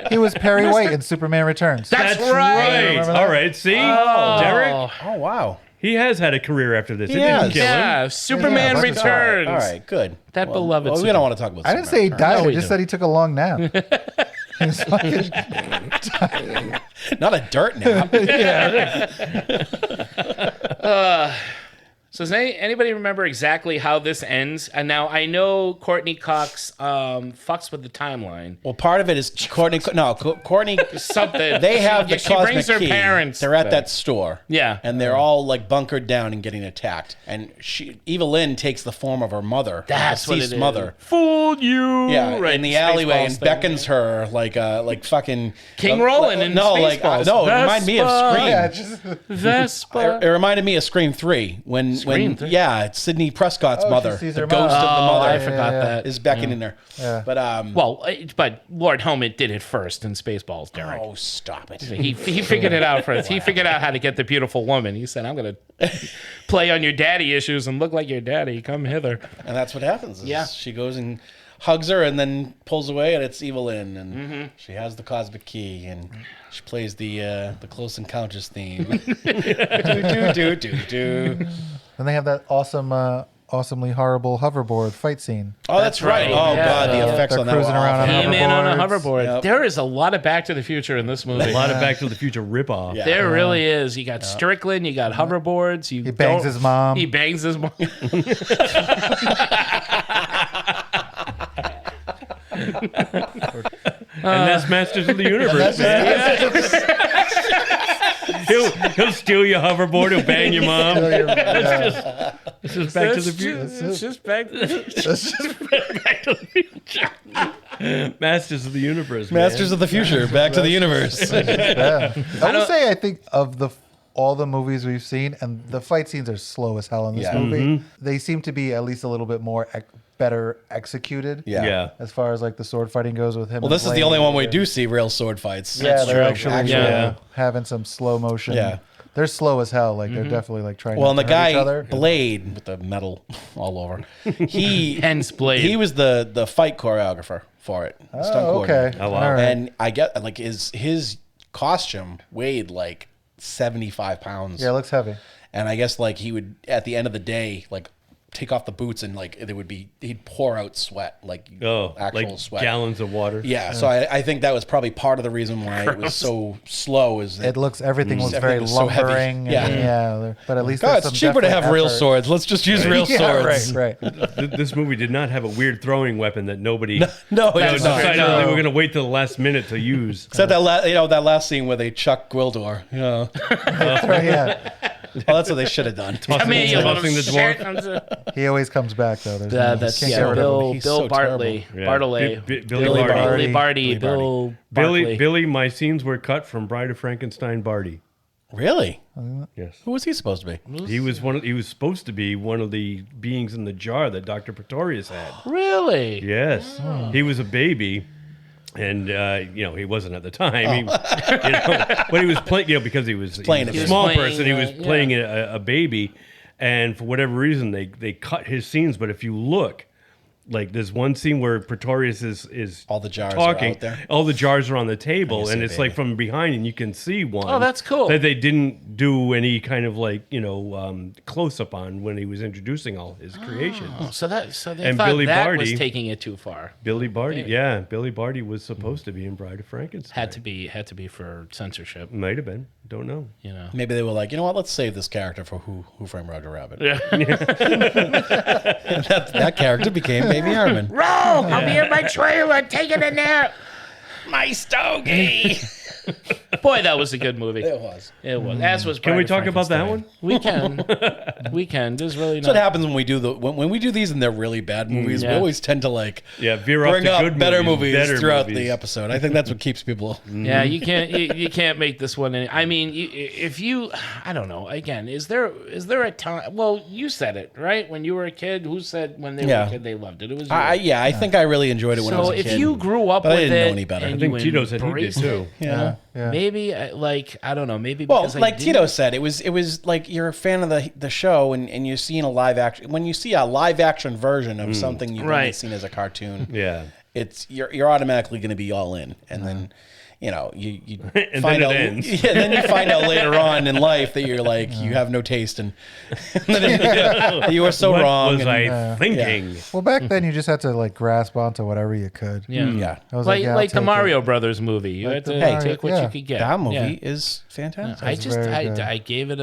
he was Perry White in Superman Returns. That's That's right. Remember that? All right. See, Derek, Oh, wow. he has had a career after this. It He didn't has. kill him. Yeah, Superman Yeah, Returns. All right, good. That beloved Well, we don't want to talk about I didn't say he Superman. died. we I just do. said he took a long nap. He was fucking- Not a dirt nap. So does anybody remember exactly how this ends? And now I know Courtney Cox fucks with the timeline. Well, part of it is Courtney. No, Courtney. Something. They have the she cosmic brings her key. parents. They're at back. that store. Yeah. And they're all like bunkered down and getting attacked. And Evelyn takes the form of her mother. That's her what it deceased is. mother. Fooled you. Yeah, Right, in the alleyway and Spaceballs beckons thing. her like fucking King Roland in Spaceballs. no, it reminded me of Scream. Yeah, just Vespa. It reminded me of Scream 3 when it's Sidney Prescott's Oh, she mother, sees the her ghost mom. of the Oh, mother. I forgot that. Is beckoning her. Yeah. But Lord Helmet did it first in Spaceballs, Derek. oh, stop it. He figured it out first. He figured out how to get the beautiful woman. He said, I'm going to play on your daddy issues and look like your daddy. Come hither. And that's what happens. Yeah. She goes and hugs her and then pulls away, and it's Evelyn, and she has the cosmic key, and she plays the Close Encounters theme. do. And they have that awesomely horrible hoverboard fight scene. Oh, that's right. Oh, Yeah. God, the effects They're on that cruising were around awful. on He-Man on a hoverboards. hoverboard. Yep. There is a lot of Back to the Future in this movie. A lot of Back to the Future ripoff. Yeah. There really is. You got Strickland. You got hoverboards. He bangs his mom. He bangs his mom. And that's Masters of the Universe, man. He'll steal your hoverboard. He'll bang your mom. This is Back to the Future. It's just Back to the Future. Back to the Future. Masters of the Universe, man. Masters of the Future, Back to the Universe. Yeah. I would say I think of all the movies we've seen, and the fight scenes are slow as hell in this Yeah. movie. They seem to be at least a little bit more better executed. Yeah. As far as like the sword fighting goes with him. Well, and this is the Blade. only one we do see real sword fights. Yeah, they're true. actually Yeah. having some slow motion. Yeah. They're slow as hell. Like they're definitely like trying Well, and to the hurt each guy other. Blade with the metal all over. He Hence Blade. He was the fight choreographer for it. the stunt Oh, okay. coordinator. Oh, wow. All right. And I get like his costume weighed like 75 pounds. Yeah, it looks heavy. And I guess like he would at the end of the day like take off the boots and like he'd pour out sweat like actual like sweat. gallons of water. Yeah, so I think that was probably part of the reason why it was so slow. Is that Everything looks very was so heavy. lumbering. Yeah. But at least God, there's it's some cheaper to have definite real effort. swords. Let's just use real swords. Right. This movie did not have a weird throwing weapon that nobody No, it does not. decided they were going to wait till the last minute to use. Except that that last scene where they chuck Gwildor. Yeah. Yeah. Oh, that's what they should have done. Come here, you little Tossing the shit. dwarf. He always comes back though. There's That's can't get rid of him. Bill He's so Bartley. Yeah. Bartley. Billy Barty. Barty. Bill Bartley. Billy, my scenes were cut from Bride of Frankenstein Barty. Really? Yes. Who was he supposed to be? He was supposed to be one of the beings in the jar that Dr. Pretorius had. Really? Yes. He was a baby. And he wasn't at the time. But he was playing. Because he was playing a a small playing, person. He was playing a baby, and for whatever reason, they cut his scenes. But if you look, like there's one scene where Pretorius is All the jars are talking. out there. All the jars are on the table, see and a it's baby. like from behind, and you can see one. Oh, that's cool. That they didn't do any kind of close up on when he was introducing all his creations. Oh, so they And thought Billy that Barty- was taking it too far. Billy Barty, yeah, Billy Barty was supposed to be in Bride of Frankenstein. Had to be for censorship. Might have been. Don't know. Maybe they were like, you know what? Let's save this character for Who Framed Roger Rabbit. Yeah. that character became Baby Herman. Roll! I'll be in my trailer taking a nap. My stogie. Boy, that was a good movie. It was. It was. As was. Can Bride we of talk about that Frankenstein. one? We can. We can. There's really That's what not. happens when we do when we do these and they're really bad movies. We yeah. always tend to veer off bring to up good better movies, movies better throughout movies. the episode. I think that's what keeps people. Yeah, you can't. You can't make this one. I mean, if you, I don't know. Again, is there a time? Well, you said it right when you were a kid. Who said when they were a kid they loved it? It was you. I think I really enjoyed it when I was So a kid. if you grew up but with I didn't know it, any better. and I think you Tito said he did embraced too. it, Yeah. maybe I don't know. Maybe Well, because I like didn't- Tito said, it was like you're a fan of the show and you're seeing a live action. When you see a live action version of something you've only Right. seen as a cartoon, Yeah. you're automatically going to be all in, and then you And find then out. it ends. Yeah, then you find out later on in life that you're like you have no taste and that you were so What wrong. was and- I thinking? Well, back then you just had to like grasp onto whatever you could. Yeah. Yeah, I was Like yeah, I'll like the take Mario it. Brothers movie. You had to the Mario- take what yeah. you could get. that movie Yeah. is fantastic. I just very good. I gave it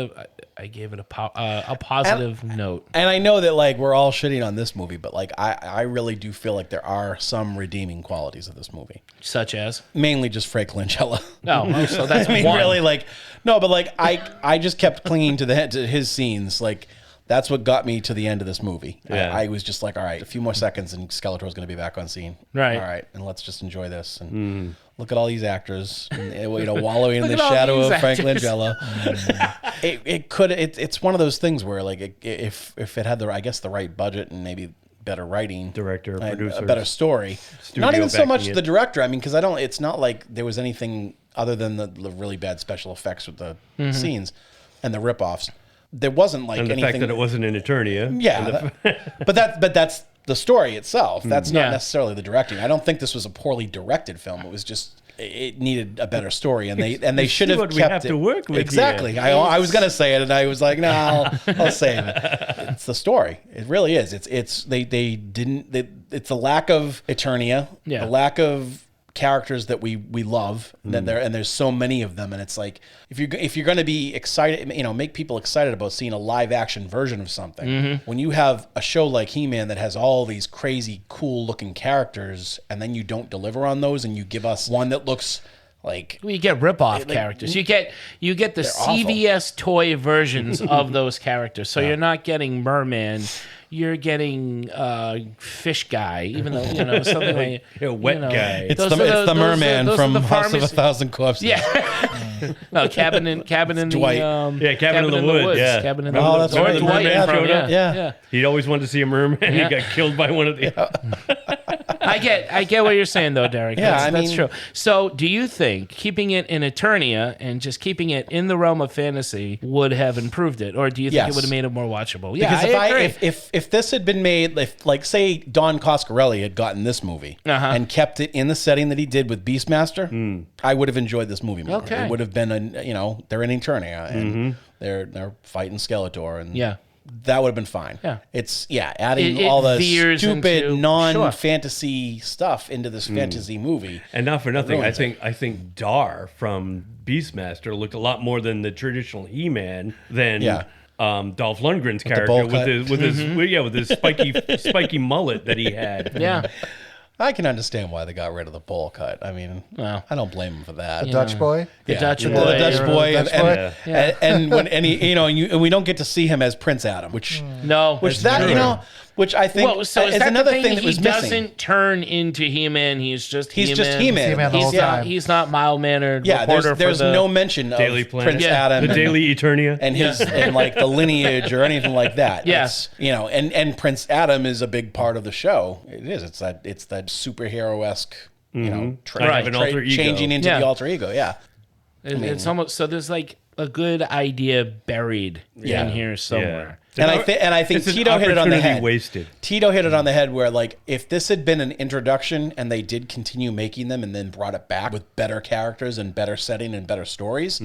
I gave it a positive note. And I know that like we're all shitting on this movie, but like I really do feel like there are some redeeming qualities of this movie. Such as? Mainly just Frank Langella. Oh, so that's I mean, one. really, like, no, but like I just kept clinging to his scenes. Like, that's what got me to the end of this movie. Yeah. I was just like, all right, a few more seconds and Skeletor's going to be back on scene. Right. All right, and let's just enjoy this. And look at all these actors, and, wallowing in the at all shadow these of Frank actors. Langella. It's one of those things where like if it had the right budget and maybe better writing, Director, and producer, a better story. studio Not even so backing much it. the director. I mean, because it's not like there was anything other than the really bad special effects with the scenes and the ripoffs. There wasn't like and the anything. fact that it wasn't in Eternia. Yeah, but that's the story itself. That's not Yeah. necessarily the directing. I don't think this was a poorly directed film. It was just it needed a better story, and they should have what we kept have it. to work with exactly. here. I was gonna say it, and I was like, no, I'll save it. It's the story. It really is. It's the lack of Eternia, Yeah. the lack of characters that we love, and there's so many of them, and it's like if you're going to be excited, make people excited about seeing a live action version of something. When you have a show like He-Man that has all these crazy cool looking characters, and then you don't deliver on those, and you give us one that looks like You get rip-off characters. You get the awful. CVS toy versions of those characters. So you're not getting Merman. You're getting Fish Guy, even though something like Wet guy. it's the merman from House of a Thousand Corpses. Yeah. No, cabin in Dwight. the Cabin in the Woods. Yeah. Cabin in the Oh, Woods. that's right. Or Dwight Merman from- showed up. Yeah. He'd always wanted to see a merman. Yeah. He got killed by one of the. I get what you're saying though, Derek. Yeah, That's true. So, do you think keeping it in Eternia and just keeping it in the realm of fantasy would have improved it, or do you think Yes. it would have made it more watchable? Yeah, Because I agree. if this had been made, like say Don Coscarelli had gotten this movie and kept it in the setting that he did with Beastmaster, I would have enjoyed this movie more. Okay. It would have been they're in Eternia and they're fighting Skeletor and Yeah. that would have been fine. Yeah. It's adding It all the veers stupid into- non-fantasy stuff into this fantasy movie. And not for nothing, I ruins think Dar from Beastmaster looked a lot more than the traditional He-Man than Dolph Lundgren's character bowl with his spiky mullet that he had. Yeah. I can understand why they got rid of the bowl cut. I mean, Well. I don't blame them for that. Dutch boy. The Dutch boy. The Dutch boy, Dutch and, boy? and we don't get to see him as Prince Adam, which No. which I think Well, so is is that another the thing? thing that He was missing. doesn't turn into He-Man. He's just He's just He-Man. He-Man the whole time. He's not mild-mannered. Yeah, reporter there's for the, no mention of Daily Planet. Prince Yeah. Adam The Daily Eternia. and his and like the lineage or anything like that. Yeah. It's, and Prince Adam is a big part of the show. It is. It's that superhero-esque, Right. An alter ego. changing into Yeah. the alter ego. Yeah. It's almost so. There's like a good idea buried in here somewhere. And I think It's an Tito hit it on the opportunity head. wasted. Tito hit it on the head where like if this had been an introduction and they did continue making them and then brought it back with better characters and better setting and better stories,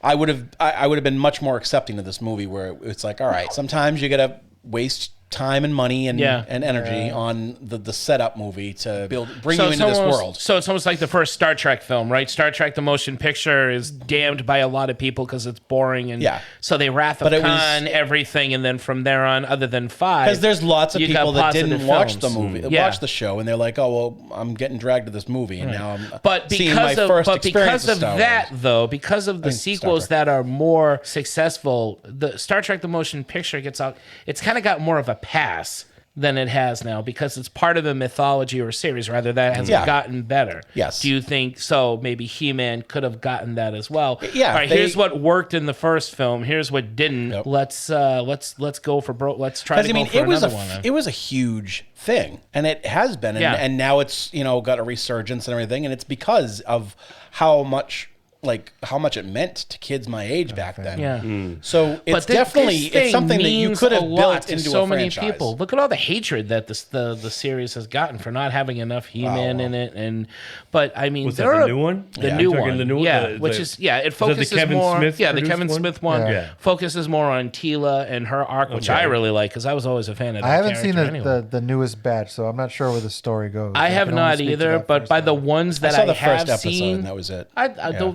I would have been much more accepting of this movie where it's like, all right, sometimes you gotta waste time and money and energy on the setup movie to bring you into this world. So it's almost like the first Star Trek film, right? Star Trek: The Motion Picture is damned by a lot of people because it's boring, and so they Wrath of Khan everything, and then from there on, other than 5, Because there's lots of you got people that positive didn't watch the films. movie, watch the show, and they're like, "Oh well, I'm getting dragged to this movie, and now I'm But seeing my first experience because of Star that, Wars." though, because of the Star sequels Trek. that are more successful, the Star Trek: The Motion Picture gets out. It's kind of got more of a pass than it has now because it's part of a mythology or series, rather that has gotten better. Yes. Do you think so? Maybe He-Man could have gotten that as well. Yeah, All right. Here's what worked in the first film. Here's what didn't. Yep. Let's go for Let's try to go for another one. It was a huge thing, and it has been, and now it's got a resurgence and everything, and it's because of how much it meant to kids my age back then. Yeah. So it's it's something that you could have built into so a many franchise. people. Look at all the hatred that the series has gotten for not having enough He-Man in it, but I mean, Was that the new one? The new one, The new one? yeah, The- which the- is it Was focuses that the Kevin more. Smith The produced Kevin one? Smith one Yeah. focuses more on Tila and her arc, which I really like because I was always a fan of. That I haven't seen character anyway. the newest batch, so I'm not sure where the story goes. I have can only not speak to either, that but first by the one. ones I that saw I the have first episode, seen, and that was it.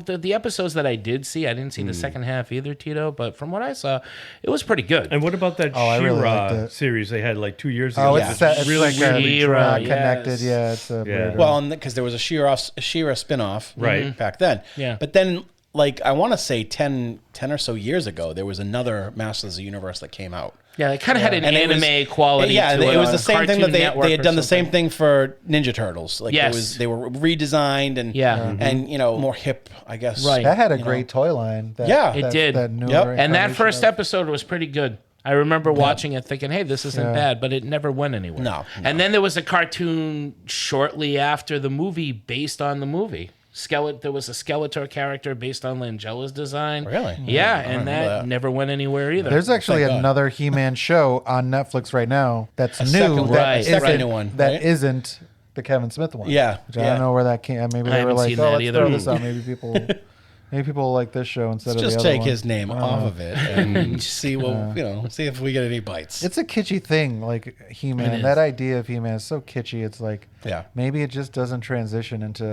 the the episodes that I did see, I didn't see the second half either, Tito. But from what I saw, it was pretty good. And what about that I really liked She-Ra it. series they had like 2 years ago? Oh, it's really like weirdly She-Ra, drawn. connected. yes. Yeah, it's a weird. Well, because there was a She-Ra spinoff Right. back then. Yeah. But then, like, I want to say 10 or so years ago, there was another Masters of the Universe that came out. Yeah, it kind of had an And it was- anime quality. Yeah, to it was the same thing that Cartoon they Network had or done the same something. thing for Ninja Turtles. Like Yes. they were redesigned and Yeah. and more hip, I guess. Right. That had a great toy line. Yeah. It did. That newer Yep. And that incarnation first of- episode was pretty good. I remember watching it thinking, hey, this isn't Yeah. bad, but it never went anywhere. No. And then there was a cartoon shortly after the movie based on the movie. There was a Skeletor character based on Langella's design. Really? Yeah, I and remember that that. never went anywhere either. There's actually Thank God. another He-Man show on Netflix right now that's new. second one. Right. That Second isn't, one, that right? isn't the Kevin Smith one. Yeah, Which I yeah. don't know where that came. Maybe I they were haven't like, seen oh, that let's either. throw this out. Maybe people like this show instead of Just the other take one. his name off of it and see what see if we get any bites. It's a kitschy thing, like He-Man. is. That idea of He-Man is so kitschy. It's like, Yeah. maybe it just doesn't transition into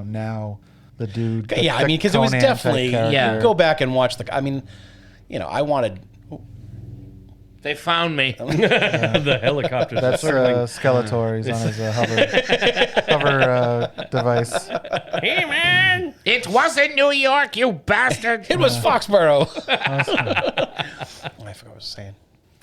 now the dude. Yeah, I mean, because it was Conan type definitely character. Go back and watch I mean, I wanted. They found me. The helicopters. That's circling. Skeletor. He's on his hover device. Hey, man! It wasn't New York, you bastard. It was Foxborough. I forgot what I was saying.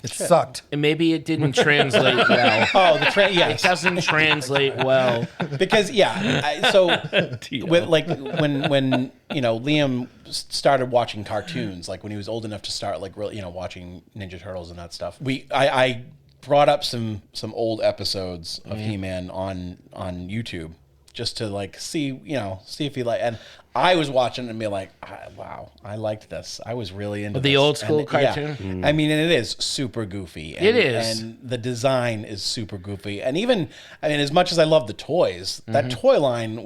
It sucked. And maybe it didn't translate well. Oh, the It yes, doesn't translate well. because with like when Liam started watching cartoons, like when he was old enough to start like really watching Ninja Turtles and that stuff. I brought up some old episodes of He-Man on YouTube just to like see if he and I was watching and be like, wow, I liked this. I was really into The this. old school And, yeah, cartoon? I mean, and it is super goofy. And, It is. and the design is super goofy. And even, I mean, as much as I love the toys, that toy line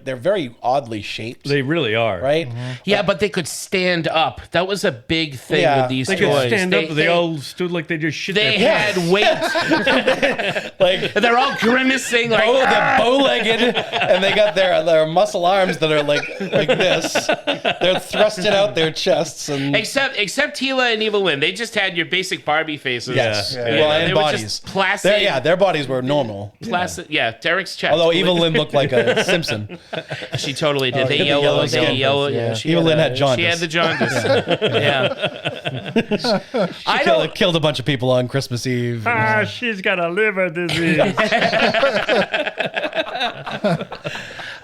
they're very oddly shaped. They really are. Right? Yeah, but they could stand up. That was a big thing Yeah. with these They toys. could stand up. They all stood like they just shit They their had pants. weight. Like They're all grimacing like. they're bow-legged, and they got their muscle arms that are like this. They're thrusting out their chests and Except Tila and Evelyn, they just had your basic Barbie faces. yes, Yeah. well, They and were bodies. just plastic. Their bodies were normal. Plastic. Yeah, Derek's chest. Although Evelyn looked like a Simpson. She totally did. Oh, They the yellow. yellow They skin. yellow. Yeah. Yeah, she Evelyn had had jaundice. She had the jaundice. Yeah. I don't. Killed a bunch of people on Christmas Eve. Ah, she's got a liver disease.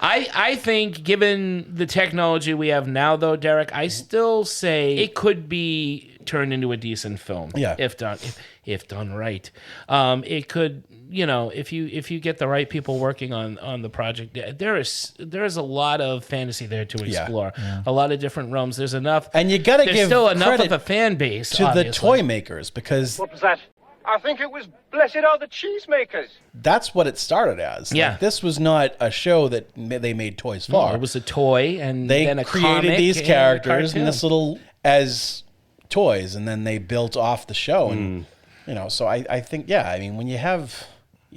I think, given the technology we have now, though, Derek, I still say it could be turned into a decent film. Yeah. If done right. It could, if you get the right people working on the project, there is a lot of fantasy there to explore. Yeah. A lot of different realms. There's enough. And you got to There's give still enough credit of a fan base to the obviously. toy makers because What was that? I think it was Blessed Are the Cheesemakers. that's what it started as. Yeah. Like, this was not a show that they made toys for. No, it was a toy, and They then a created comic these and a characters cartoon. and this little as toys, and then they built off the show. And so I think I mean when you have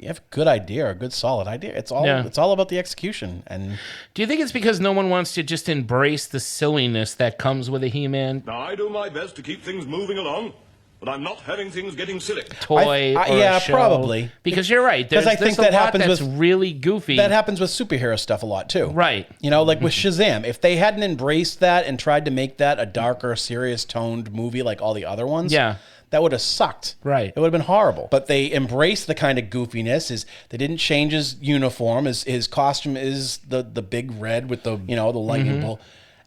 a good idea, a good solid idea, it's all about the execution. And Do you think it's because no one wants to just embrace the silliness that comes with a He-Man Now, I do my best to keep things moving along, but I'm not having things getting silly. toy? or yeah, a show? probably. Because you're right. 'Cause There's, I think there's a that lot happens that's with- really goofy. that happens with superhero stuff a lot too. Right. Like with Shazam, if they hadn't embraced that and tried to make that a darker, serious toned movie like all the other ones, Yeah. that would have sucked. Right. It would have been horrible. But they embraced the kind of goofiness. They didn't change his uniform. His costume is the big red with the the lightning bolt.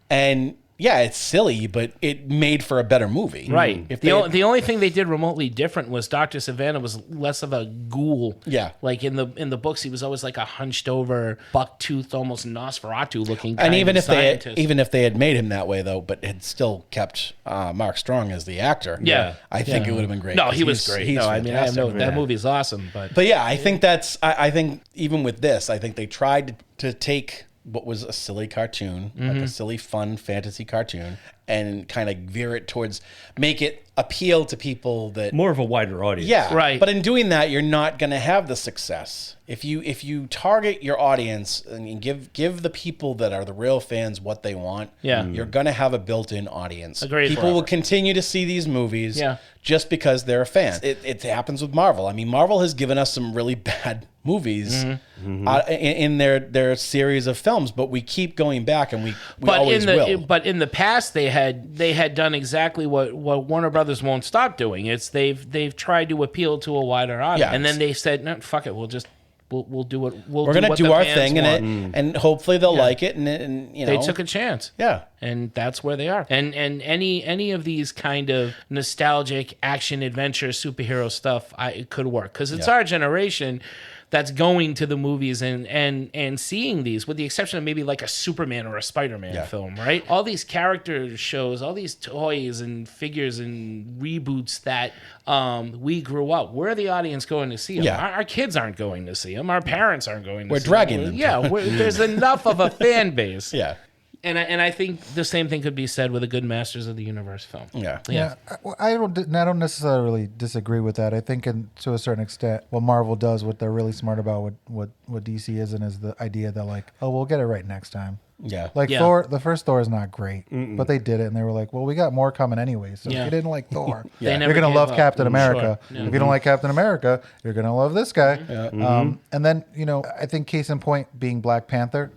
And yeah, it's silly, but it made for a better movie. Right. If The only thing they did remotely different was Dr. Savannah was less of a ghoul. Yeah. Like in the books, he was always like a hunched over, buck-toothed, almost Nosferatu looking. And even if they had made him that way though, but had still kept Mark Strong as the actor, I think it would have been great. No, 'cause he was he's- great. He's No, I mean, I have fantastic. that movie's awesome, but But I think I think even with this, I think they tried to take what was a silly cartoon, like a silly, fun fantasy cartoon, and kind of veer it towards, make it appeal to people that more of a wider audience. Yeah, right. But in doing that, you're not going to have the success. If you target your audience and give the people that are the real fans what they want, you're going to have a built-in audience. Agreed. People will continue to see these movies just because they're a fan. It happens with Marvel. I mean, Marvel has given us some really bad movies in their series of films, but we keep going back, and we always will. But in the past, they had done exactly what Warner Brothers won't stop doing. It's they've tried to appeal to a wider audience, and then they said, "No, fuck it, we'll do it. We're gonna do our thing, and hopefully they'll like it." And you know, they took a chance. Yeah, and that's where they are. And any of these kind of nostalgic action adventure superhero stuff, it could work because it's our generation that's going to the movies and seeing these, with the exception of maybe like a Superman or a Spider-Man film, right? All these character shows, all these toys and figures and reboots that we grew up. We're the audience going to see them. Yeah. Our kids aren't going to see them. Our parents aren't going to see them. We're dragging them. Yeah, there's enough of a fan base. Yeah. And I think the same thing could be said with a good Masters of the Universe film. Yeah. I don't necessarily disagree with that. I think, to a certain extent, what Marvel does, what they're really smart about, what DC isn't, is the idea that like, oh, we'll get it right next time. Yeah. Like Thor, the first Thor is not great, but they did it, and they were like, well, we got more coming anyway. So if you didn't like Thor, you're gonna love Captain America. Sure. Yeah. If you don't like Captain America, you're gonna love this guy. And then I think case in point being Black Panther,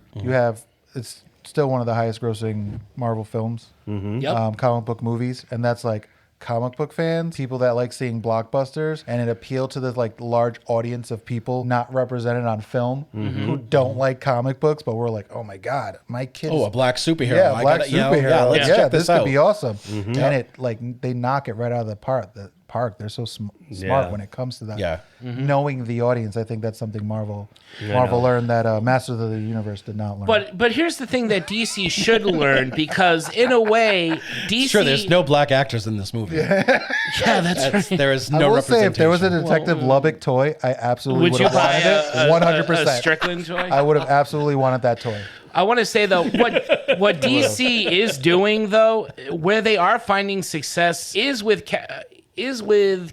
it's still one of the highest grossing Marvel films, comic book movies, and that's like comic book fans, people that like seeing blockbusters, and it appealed to this like large audience of people not represented on film who don't like comic books, but we're like, oh my god, my kids, a black superhero, yeah, black superhero, let's check this out. could be awesome, and it like they knock it right out of the park. They're so smart when it comes to that. Yeah. Knowing the audience, I think that's something Marvel learned that Masters of the Universe did not learn. But here's the thing that DC should learn, because in a way, DC... Sure, there's no black actors in this movie. Yeah, that's right. There is no I will representation. say, if there was a Detective Lubbock toy, I absolutely would have wanted it. 100%. A Strickland toy? I would have absolutely wanted that toy. I want to say, though, what DC is doing, though, where they are finding success is with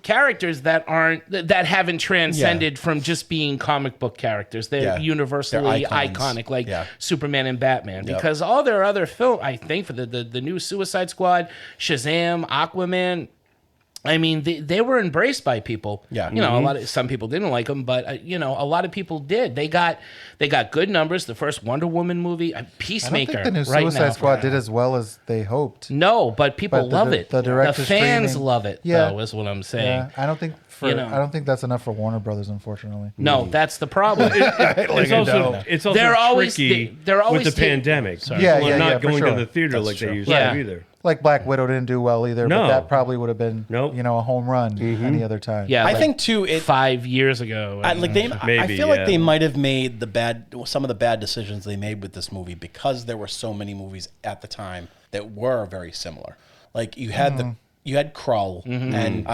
characters that haven't transcended from just being comic book characters. They're universally iconic, like Superman and Batman. Because all their other films, I think, for the new Suicide Squad, Shazam, Aquaman, I mean, they were embraced by people. Yeah, some people didn't like them, but a lot of people did. They got good numbers. The first Wonder Woman movie, Peacemaker. I don't think the new Suicide Squad did as well as they hoped. No, but people love it. The fans love it. Though, is what I'm saying. Yeah, I don't think that's enough for Warner Brothers, unfortunately. No, that's the problem. It's also they're always tricky they're always with the pandemic. Yeah, People are not going for to the theater That's like true. they used to either. Like Black Widow didn't do well either, but that probably would have been a home run any other time. Yeah, I think too. 5 years ago, I feel like they might have made some of the bad decisions they made with this movie because there were so many movies at the time that were very similar. Like you had you had Krull and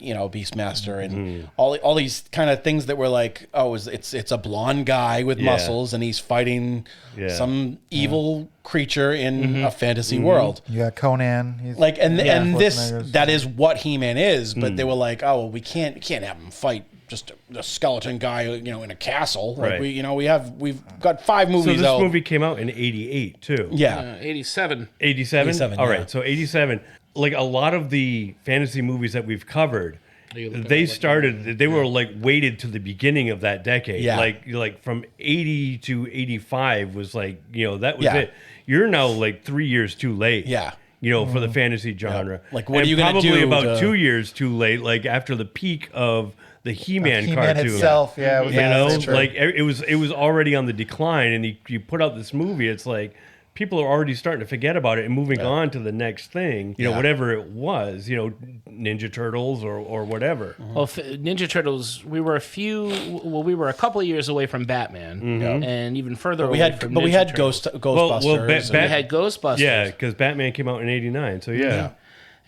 Beastmaster and all these kind of things that were like, it's a blonde guy with muscles and he's fighting some evil creature in a fantasy world. You got Conan. He's that is what He-Man is, but they were like, we can't have him fight just a skeleton guy, in a castle. Like we've got 5 movies. So this out. movie came out in '88 too. Yeah, 87. 87. All right, so 87. Like a lot of the fantasy movies that we've covered, they were like weighted to the beginning of that decade. Yeah. Like from 80 to 85 was like, that was it. You're now like 3 years too late. Yeah. For the fantasy genre. Yeah. Like, what are you going to do? Probably about 2 years too late, like after the peak of the He-Man cartoon. Itself, that's true. Like it was already on the decline, and you put out this movie, it's like people are already starting to forget about it and moving on to the next thing, whatever it was, Ninja Turtles or whatever. Well, Ninja Turtles, we were a couple of years away from Batman, and even further away from Ninja we had Turtles. Ghostbusters. We had Ghostbusters. Yeah, because Batman came out in '89, so yeah.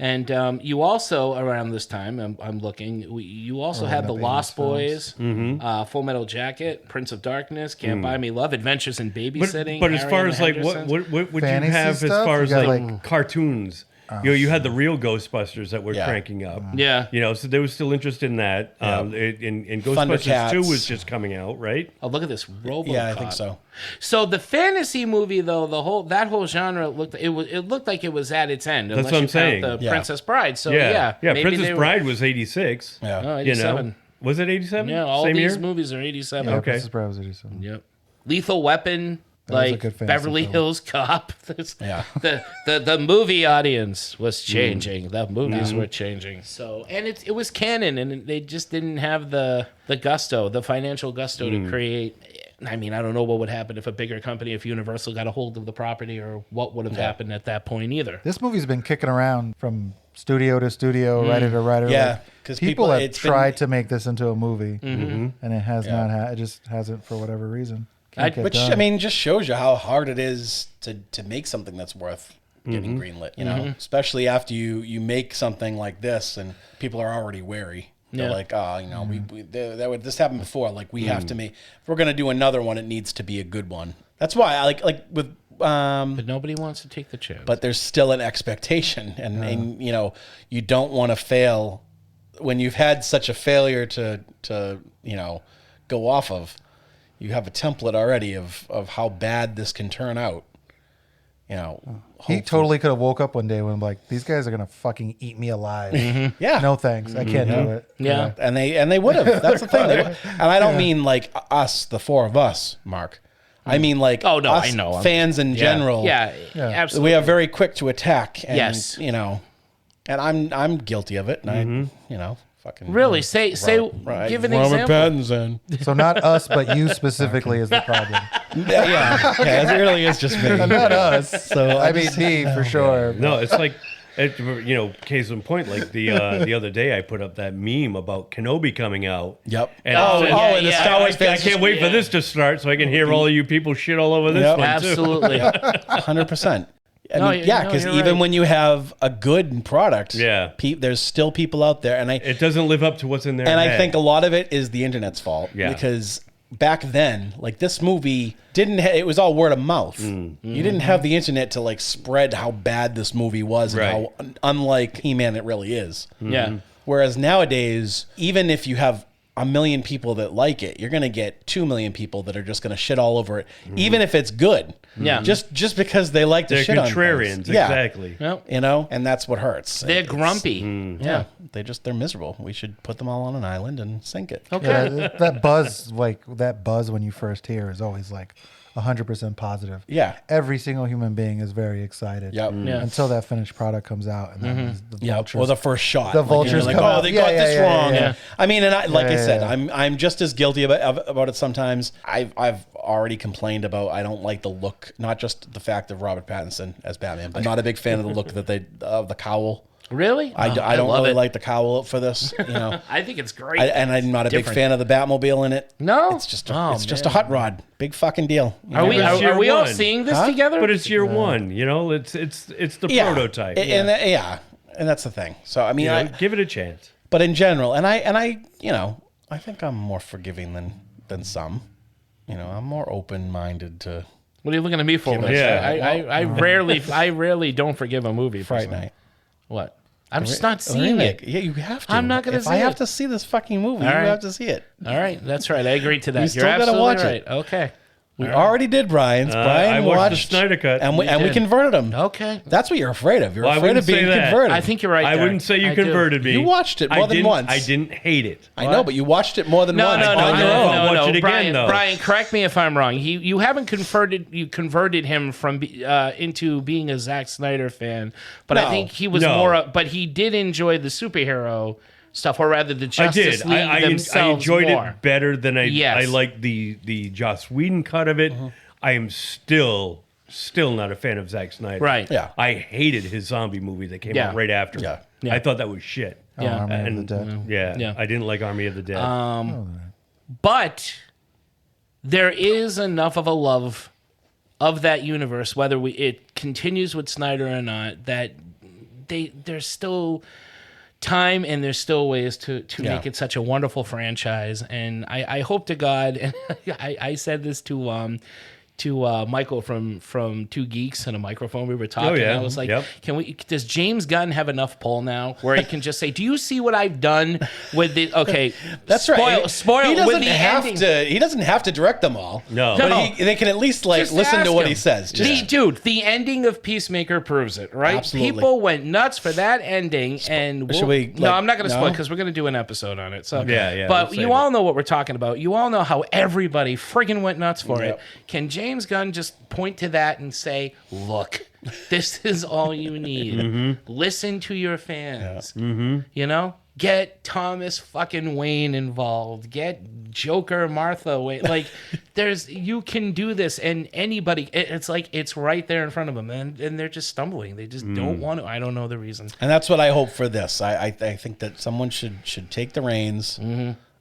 And you also, around this time, I'm looking, you also had The Lost Boys, Full Metal Jacket, Prince of Darkness, Can't Buy Me Love, Adventures in Babysitting. But as Harry far and as the like what Hendersons. would you Fantasy have as stuff? far You as got, like cartoons? You had the real Ghostbusters that were cranking up. Yeah. So they were still interested in that. And Ghostbusters Thundercats. 2 was just coming out, right? Oh, look at this RoboCop. Yeah, I think so. So the fantasy movie, though, that whole genre looked like it was at its end. That's unless what I'm you count saying. The Yeah. Princess Bride. So Yeah. maybe Princess they were- Bride was 86. Yeah. Oh, 87. Was it 87? Yeah, all Same these year? movies are 87. Yeah, Okay. Princess Bride was 87. Yep. Lethal Weapon, That was a like good fantasy Beverly film. Hills Cop. Yeah. The movie audience was changing. The movies were changing. So it was canon, and they just didn't have the gusto, the financial gusto to create. I mean, I don't know what would happen if a bigger company, if Universal got a hold of the property, or what would have happened at that point either. This movie's been kicking around from studio to studio, writer to writer. Yeah, Like, 'cause people people- have it's been- tried to make this into a movie, and it has not. It just hasn't for whatever reason. Can't get Which done. I mean, just shows you how hard it is to make something that's worth getting greenlit. You know, especially after you make something like this, and people are already wary. They're like, oh, this happened before. Like, we have to make. If we're gonna do another one, it needs to be a good one. That's why I like with. But nobody wants to take the chance. But there's still an expectation, and you don't want to fail when you've had such a failure to go off of. You have a template already of how bad this can turn out. He totally could have woke up one day when like these guys are gonna fucking eat me alive. Yeah. No thanks, I can't do it. Yeah. And they would have. That's the thing. And I don't mean like us, the four of us, Mark. I mean like Oh, no, us I know. fans in general. Yeah, absolutely. We are very quick to attack. And, Yes. and I'm guilty of it. And I fucking Really? Say give an example. Pattinson. So not us, but you specifically is the problem. yeah, it really is just me. Not us. So I mean me for sure. No, it's like, case in point, like the other day I put up that meme about Kenobi coming out. Yep. And and the Star Wars I fans. can't wait for this to start so I can hear all of you people shit all over this Yep. one too. Absolutely. 100%. No, Because you're even right. when you have a good product, Yeah. there's still people out there, and It doesn't live up to what's in there. I think a lot of it is the internet's fault. Yeah. Because back then, like this movie it was all word of mouth. You didn't have the internet to like spread how bad this movie was and how unlike He-Man it really is. Yeah. Whereas nowadays, even if you have a million people that like it, you're going to get 2 million people that are just going to shit all over it, even if it's good. Yeah. Just because they like to they're shit on contrarians, things. Yeah. exactly. Yep. And that's what hurts. They're It's- grumpy. Yeah, they're miserable. We should put them all on an island and sink it. Okay. Yeah, that buzz, like that buzz when you first hear, is always like 100% positive. Yeah. Every single human being is very excited. Yep. Yeah. Until that finished product comes out, and then the Yeah, vultures. or the first shot. The Like, you're vultures like, come oh, out. they Yeah, got yeah, this yeah, wrong. yeah. I mean, and I said, yeah. I'm just as guilty about it sometimes. I've already complained about I don't like the look, not just the fact of Robert Pattinson as Batman, but I'm not a big fan of the look of the cowl. Really? I don't love really it. like the cowl for this. I think it's great. And I'm not a big fan of the Batmobile in it. No? It's just a hot rod. Big fucking deal. Are we It's year all one. seeing this together? But it's year one, it's the prototype. And that's the thing. So I mean, Give it a chance. but in general, and I I think I'm more forgiving than some. I'm more open-minded to What are you looking at me for? Give when it I a say- I rarely don't forgive a movie. For Fright something. Night. What? I'm just not seeing Remake. it. Yeah, you have to. I'm not gonna If see I have it. to see this fucking movie, All you right. have to see it. All right, that's right. I agree to that. You still You're gotta absolutely watch right. it. Okay. We already did Brian's. Brian I watched the Snyder Cut. and we did. converted him. Okay. That's what you're afraid of. You're Well, I afraid of wouldn't say being that. converted. I think you're right. I Derek. wouldn't say you I do. converted me. You watched it more than once. I didn't hate it. I know, but you watched it more than No, once. no, no, on no, your own. no, Watch no. it again, Brian, though. Brian, correct me if I'm wrong. You haven't converted him from into being a Zack Snyder fan, but I No. think he was No. more. But he did enjoy the superhero stuff, or rather the I Justice did. League I themselves enjoyed more. it better than I Yes. liked the Joss Whedon cut of it. I am still not a fan of Zack Snyder. Right. Yeah. I hated his zombie movie that came Yeah. out right after. Yeah. Yeah. I thought that was shit. Yeah. Army of the And Dead. yeah, I didn't like Army of the Dead. But there is enough of a love of that universe, whether it continues with Snyder or not, that there's still time and there's still ways to make it such a wonderful franchise. And I hope to God, and I said this to Michael from Two Geeks and a Microphone. We were talking. I was like, does James Gunn have enough pull now where he can just say, do you see what I've done with the, okay, that's right. Spoil he with the ending. He doesn't have to direct them all. No. But they can at least listen to what he says. The ending of Peacemaker proves it, right? Absolutely. People went nuts for that ending. And I'm not going to spoil because we're going to do an episode on it. So But you all know what we're talking about. You all know how everybody friggin' went nuts for it. Can James Gunn just point to that and say, look, this is all you need. Listen to your fans. You know? Get Thomas fucking Wayne involved. Get Joker Martha Wayne. Like, you can do this, and anybody, it's like it's right there in front of them, and they're just stumbling. They just don't want to. I don't know the reason. And that's what I hope for this. I think that someone should take the reins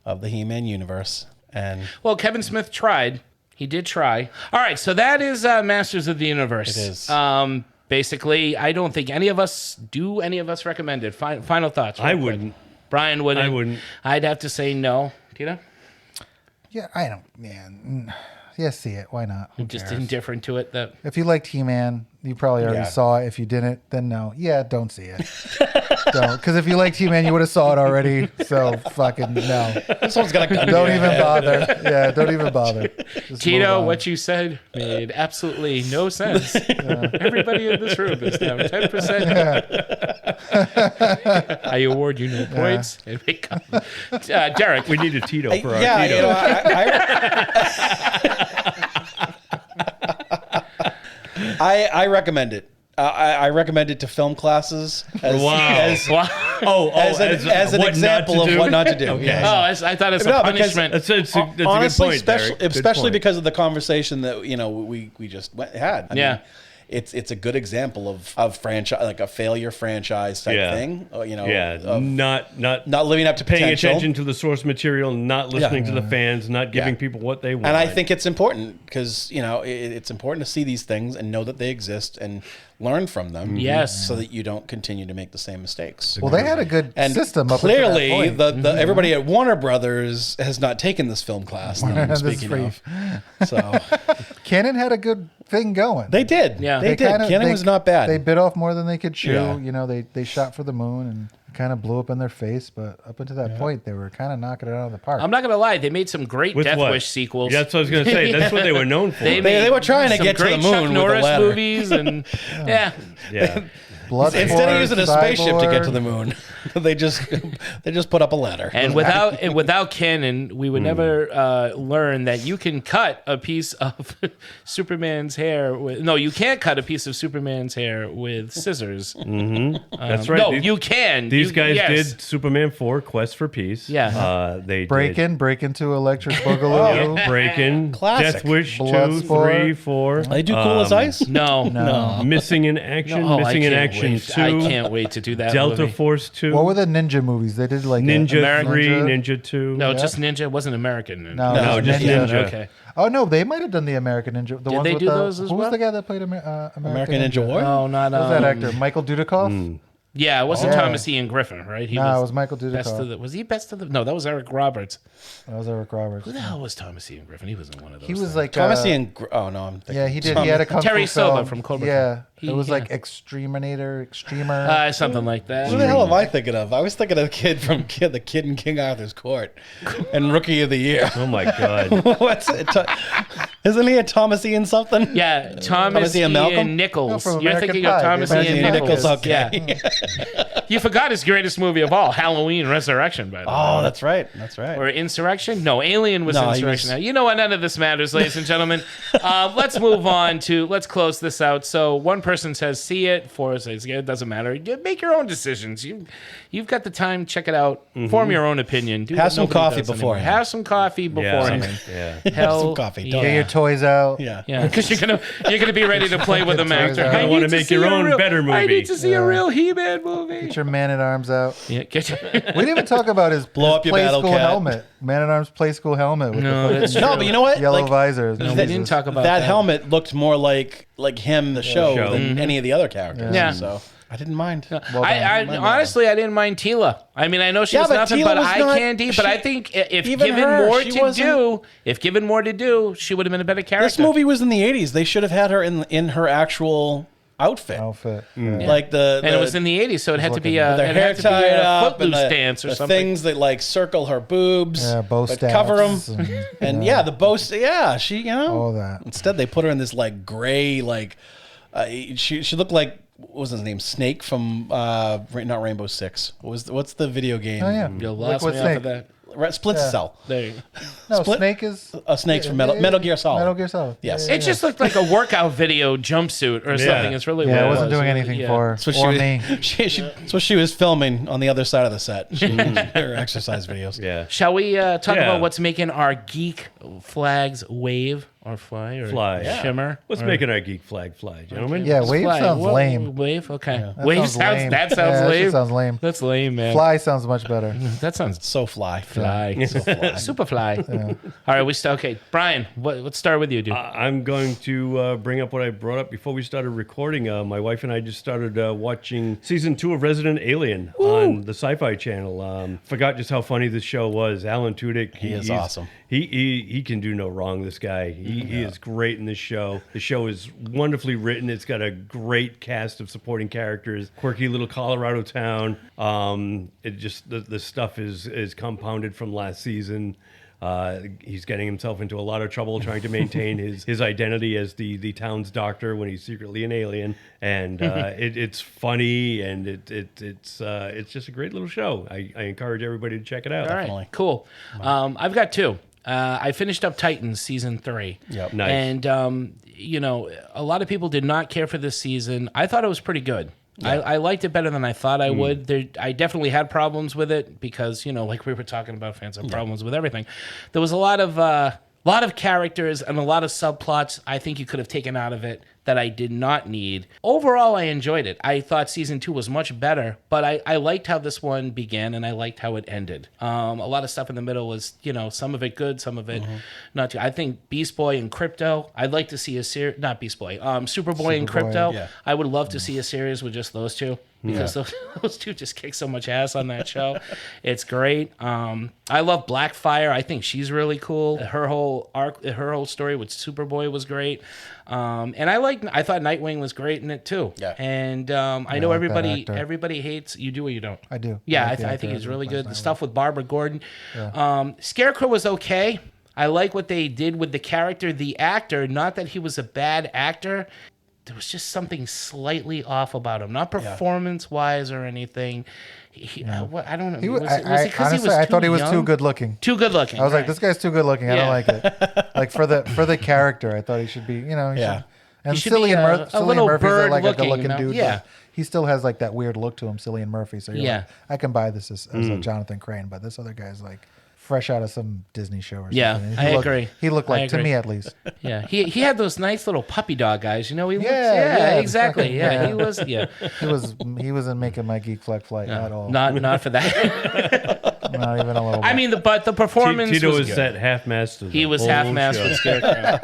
of the He-Man universe. And well, Kevin Smith tried. He did try. All right, so that is Masters of the Universe. It is. Basically, I don't think any of us recommend it. Final thoughts. I wouldn't. Brian wouldn't. I wouldn't. I'd have to say no. Tina? Yeah, I don't. Man, yeah, see it. Why not? Who just cares? Indifferent to it. That if you liked He-Man, you probably already saw it. If you didn't, then no. Yeah, don't see it. Don't, because if you liked He-Man, you would have saw it already. So fucking no. This one's got a gun. Don't even bother. Yeah, don't even bother. Just Tito, what you said made absolutely no sense. Everybody in this room is down 10%. I award you no points. Derek, we need a Tito for our Tito. You know, I recommend it. I recommend it to film classes as an example of what not to do. Okay. Yes. I thought it's a punishment. That's honestly, a good point, especially because of the conversation that we just had. I mean, it's a good example of franchise, like a failure franchise type thing. Not living up to paying potential. attention to the source material, not listening to the fans, not giving people what they want. And I think it's important because it's important to see these things and know that they exist and learn from them. Yes, so that you don't continue to make the same mistakes. Well, they had a good system. Up Clearly, until that point. everybody at Warner Brothers has not taken this film class. That I'm speaking of. So, Canon had a good thing going. They did. Yeah, they did. Canon was not bad. They bit off more than they could chew. Yeah. They shot for the moon and kind of blew up in their face, but up until that point, they were kind of knocking it out of the park. I'm not gonna lie, they made some great Death Wish sequels. Yeah, that's what I was gonna say. That's what they were known for. They were trying to get to the moon Chuck Norris with a ladder. movies and Instead of using a spaceship to get to the moon, they just put up a ladder. And without Canon, we would never learn that you can cut a piece of Superman's hair with. No, you can't cut a piece of Superman's hair with scissors. That's right. No, you can. These guys did Superman 4: Quest for Peace. Yeah. They break into Electric Boogaloo. Break in. Classic. Death Wish 2, Bloodsport. 3, 4. They do Cool as Ice. No. Missing in Action. No, Missing in Action 2. I can't wait to do that. Delta movie. Force 2. What were the ninja movies? They did like Ninja 3, Ninja 2. No, just Ninja. It wasn't American Ninja. No, just Ninja. Okay. Oh no, they might have done the American Ninja. The Did ones they with do the, those as who well? was the guy that played American Ninja War? No, not. Who was that actor? Michael Dudikoff? Yeah, it wasn't Thomas Ian Griffin, right? It was Michael Dudikoff. Was he best of the? No, that was Eric Roberts. That was Eric Roberts. Who the hell was Thomas Ian Griffin? He wasn't one of those. He was things. like Thomas Ian. Oh no, I'm thinking. Yeah, he did. He had a kung Terry fu Silva film. from Cobra Kai. Yeah, it was like Extremer. Something like that. Who the hell am I thinking of? I was thinking of the kid from the Kid in King Arthur's Court and Rookie of the Year. Oh my God. What's it? Isn't he a Thomas Ian something? Yeah, Thomas Ian Malcolm? Nichols. No, You're American thinking Pie. of Thomas Thomas Ian Ian Nichols. Okay. Yeah. You forgot his greatest movie of all, Halloween Resurrection, by the way. Oh, that's right. That's right. Or Insurrection? No, Alien was No, Insurrection. You know what? None of this matters, ladies and gentlemen. Let's move on let's close this out. So one person says, see it. 4 says, it doesn't matter. Make your own decisions. You've got the time. Check it out. Form your own opinion. Have some coffee beforehand. Have some coffee beforehand. Have some coffee. Get your toys out. Yeah. Because you're gonna be ready to play with them actor. You're gonna wanna make your own better movie. I need to see a real He-Man movie. Get your Man-at-Arms out. Yeah, We didn't even talk about his Blow up your play battle school cat. helmet. Man-at-Arms play school helmet. With No, the that's fucking No, but you know what? yellow visors. No, we didn't talk about that that. helmet looked more like him, the show, than any of the other characters. Yeah. So I didn't mind. Honestly, I didn't mind Tila. I mean, I know she was nothing but eye candy, but I think if given more to do, she would have been a better character. This movie was in the 80s. They should have had her in her actual outfit. Like and it was in the 80s, so it had to be a their hair tied up and Footloose dance or something. Things that like circle her boobs, bow but staffs cover them, and the bow. Yeah, she all that. Instead, they put her in this like gray, like she looked like. What was his name? Snake from not Rainbow Six. What's the video game? Oh yeah, you lost me off of that. Splinter Cell. There you go. No, Snake is Snake's from Metal Gear Solid. Metal Gear Solid. Yes, it just looked like a workout video jumpsuit or something. It's really it wasn't doing anything for me. That's what she was filming on the other side of the set. Her exercise videos. Yeah. Shall we talk about what's making our geek flags wave? Or fly or shimmer. What's making our geek flag fly, gentlemen? Yeah, wave sounds lame. Wave, okay. Yeah. Wave sounds lame. That sounds lame. That sounds lame. That's lame, man. Fly sounds much better. That sounds so fly. Fly. So fly. Super fly. Yeah. All right, okay. Brian, let's start with you, dude. I'm going to bring up what I brought up before we started recording. My wife and I just started watching season 2 of Resident Alien on the Sci-Fi Channel. Forgot just how funny this show was. Alan Tudyk. He is awesome. He can do no wrong, this guy. He is great in this show. The show is wonderfully written. It's got a great cast of supporting characters. Quirky little Colorado town. It just the stuff is compounded from last season. He's getting himself into a lot of trouble trying to maintain his identity as the town's doctor when he's secretly an alien. And it's funny, and it's just a great little show. I encourage everybody to check it out. All right, cool. I've got 2. I finished up Titans season 3. Yep. Nice. And, a lot of people did not care for this season. I thought it was pretty good. Yeah. I liked it better than I thought I would. I definitely had problems with it because, like we were talking about, fans have problems with everything. There was a lot of characters and a lot of subplots I think you could have taken out of it that I did not need. Overall, I enjoyed it. I thought season 2 was much better, but I liked how this one began and I liked how it ended. A lot of stuff in the middle was, some of it good, some of it not too. I think Beast Boy and Crypto, I'd like to see a series, not Beast Boy, Superboy and Crypto. Yeah. I would love to see a series with just those two. Because those two just kick so much ass on that show. It's great. I love Blackfire. I think she's really cool. Her whole arc, her whole story with Superboy was great. And I thought Nightwing was great in it too. Yeah. And I know everybody hates. You do or you don't? I do. Yeah, I think it's really good. The stuff with Barbara Gordon. Yeah. Scarecrow was okay. I like what they did with the character. The actor, not that he was a bad actor. There was just something slightly off about him, not performance-wise or anything. I don't know. I thought he was too good looking. Too good looking. I was like, this guy's too good looking. I don't like it. Like for the character, I thought he should be. And Cillian Murphy's like a good looking dude. Yeah. He still has like that weird look to him, Cillian Murphy. So like, I can buy this as a Jonathan Crane, but this other guy's like fresh out of some Disney show or something. Yeah, I agree. He looked like, to me at least. Yeah, he had those nice little puppy dog eyes. Exactly. Yeah, he was. Yeah, he wasn't making my geek flag flight at all. Not for that. Not even a little bit. I mean, but the performance. Tito was set half-mast. He was half-mast with Scarecrow.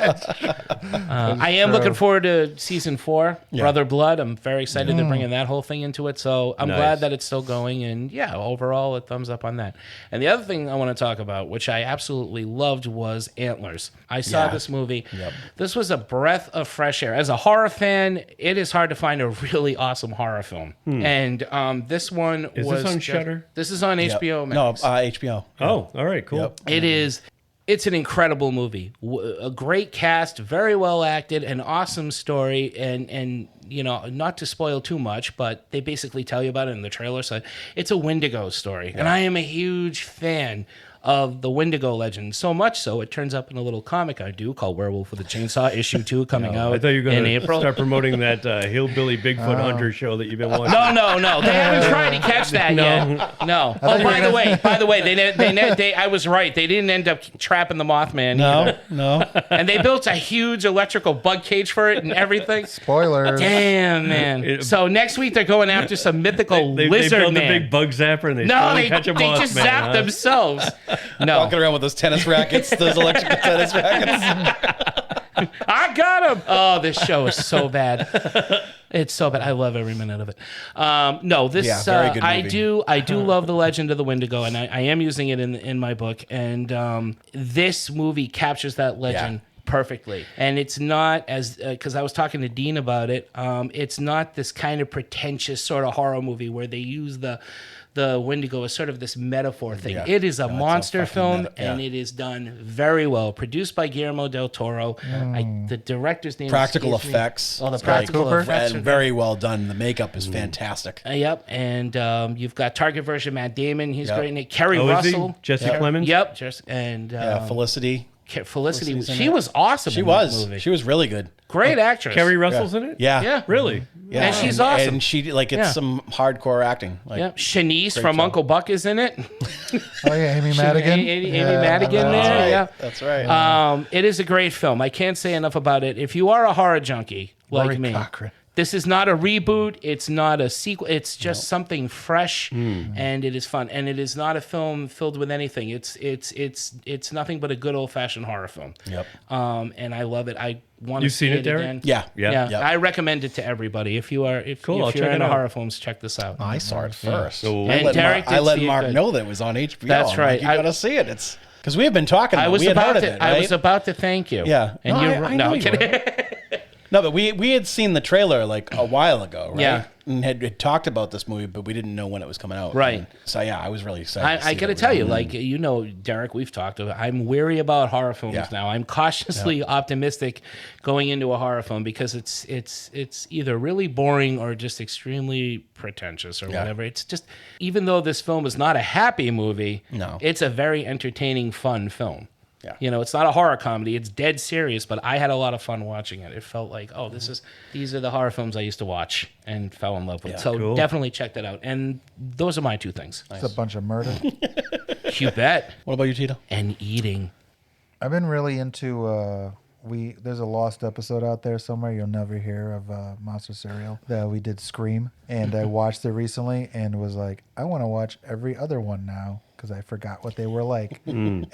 I am looking forward to season 4, Brother Blood. I'm very excited they're bringing that whole thing into it. So I'm glad that it's still going. And overall, a thumbs up on that. And the other thing I want to talk about, which I absolutely loved, was Antlers. I saw this movie. Yep. This was a breath of fresh air. As a horror fan, it is hard to find a really awesome horror film. And this one is this on Shudder? This is on HBO Max. No, HBO. Oh, all right, cool. Yep. It is. It's an incredible movie. A great cast, very well acted, an awesome story, and not to spoil too much, but they basically tell you about it in the trailer. So it's a Wendigo story, and I am a huge fan of the Wendigo legend, so much so it turns up in a little comic I do called Werewolf with a Chainsaw issue 2 coming out. I thought you were in going April. to start promoting that hillbilly Bigfoot hunter show that you've been watching. No. They haven't tried to catch that yet. No. Oh, by the way, they I was right. They didn't end up trapping the Mothman either. No. And they built a huge electrical bug cage for it and everything. Spoilers. Damn, man. So next week they're going after some mythical lizard they built man. a big bug zapper and they catch a they just zap themselves. No. Walking around with those tennis rackets, those electrical tennis rackets. I got him. Oh, this show is so bad. It's so bad. I love every minute of it. No, this very good I movie. do love The Legend of the Wendigo, and I am using it in my book. And this movie captures that legend perfectly. And it's not as because I was talking to Dean about it. It's not this kind of pretentious sort of horror movie where they use the Wendigo as sort of this metaphor thing. Yeah. It is a monster film, yeah. and it is done very well. Produced by Guillermo del Toro. The director's name Practical escapes me. effects. Oh, the It's like- practical effects are and very well done. The makeup is fantastic. Yep, and you've got target version Matt Damon. He's great in it. Kerry Oh, is he? Russell, Jesse Plemons? Yep, and Felicity. Felicity. Felicity's in She it. was awesome. She in was. That movie. She was really good. Great actress. Kerry Russell's in it? Yeah. Yeah, Really? Yeah. And she's awesome. And she it's Yeah. some hardcore acting. Like, Yeah, Shanice great from job. Uncle Buck is in it. Oh yeah, Amy Madigan. Amy Madigan there. right. Yeah, That's right. It is a great film. I can't say enough about it. If you are a horror junkie like Rory me, Cochrane. this is not a reboot. It's not a sequel. It's just something fresh, and it is fun. And it is not a film filled with anything. It's nothing but a good old fashioned horror film. Yep. And I love it. I want to You've see seen it, Derek? again. Yeah. Yeah. Yep. I recommend it to everybody. If you are, if Cool, I'll you're check it into out. horror films, check this out. I saw it first. So- And Derek I did let see it Mark good. know that it was on HBO. That's I'm right. Like, you gotta see it. It's because we have been talking. I was we had about heard to. of it, right? I was about to thank you. Yeah. And No, you. I No, know I'm you kidding. No, but we had seen the trailer like a while ago, right? Yeah. And had talked about this movie, but we didn't know when it was coming out. Right. And so yeah, I was really excited. I got to tell you, like you know, Derek, we've talked about. I'm weary about horror films Yeah. now. I'm cautiously optimistic going into a horror film because it's either really boring or just extremely pretentious or whatever. It's just even though this film is not a happy movie, No. it's a very entertaining, fun film. Yeah. You know, it's not a horror comedy. It's dead serious, but I had a lot of fun watching it. It felt like, oh, these are the horror films I used to watch and fell in love with. So cool. definitely check that out. And those are my two things. It's a bunch of murder. You bet. What about you, Tito? And eating. I've been really into there's a lost episode out there somewhere you'll never hear of Monster Cereal that we did Scream, and I watched it recently and was like, I want to watch every other one now because I forgot what they were like. And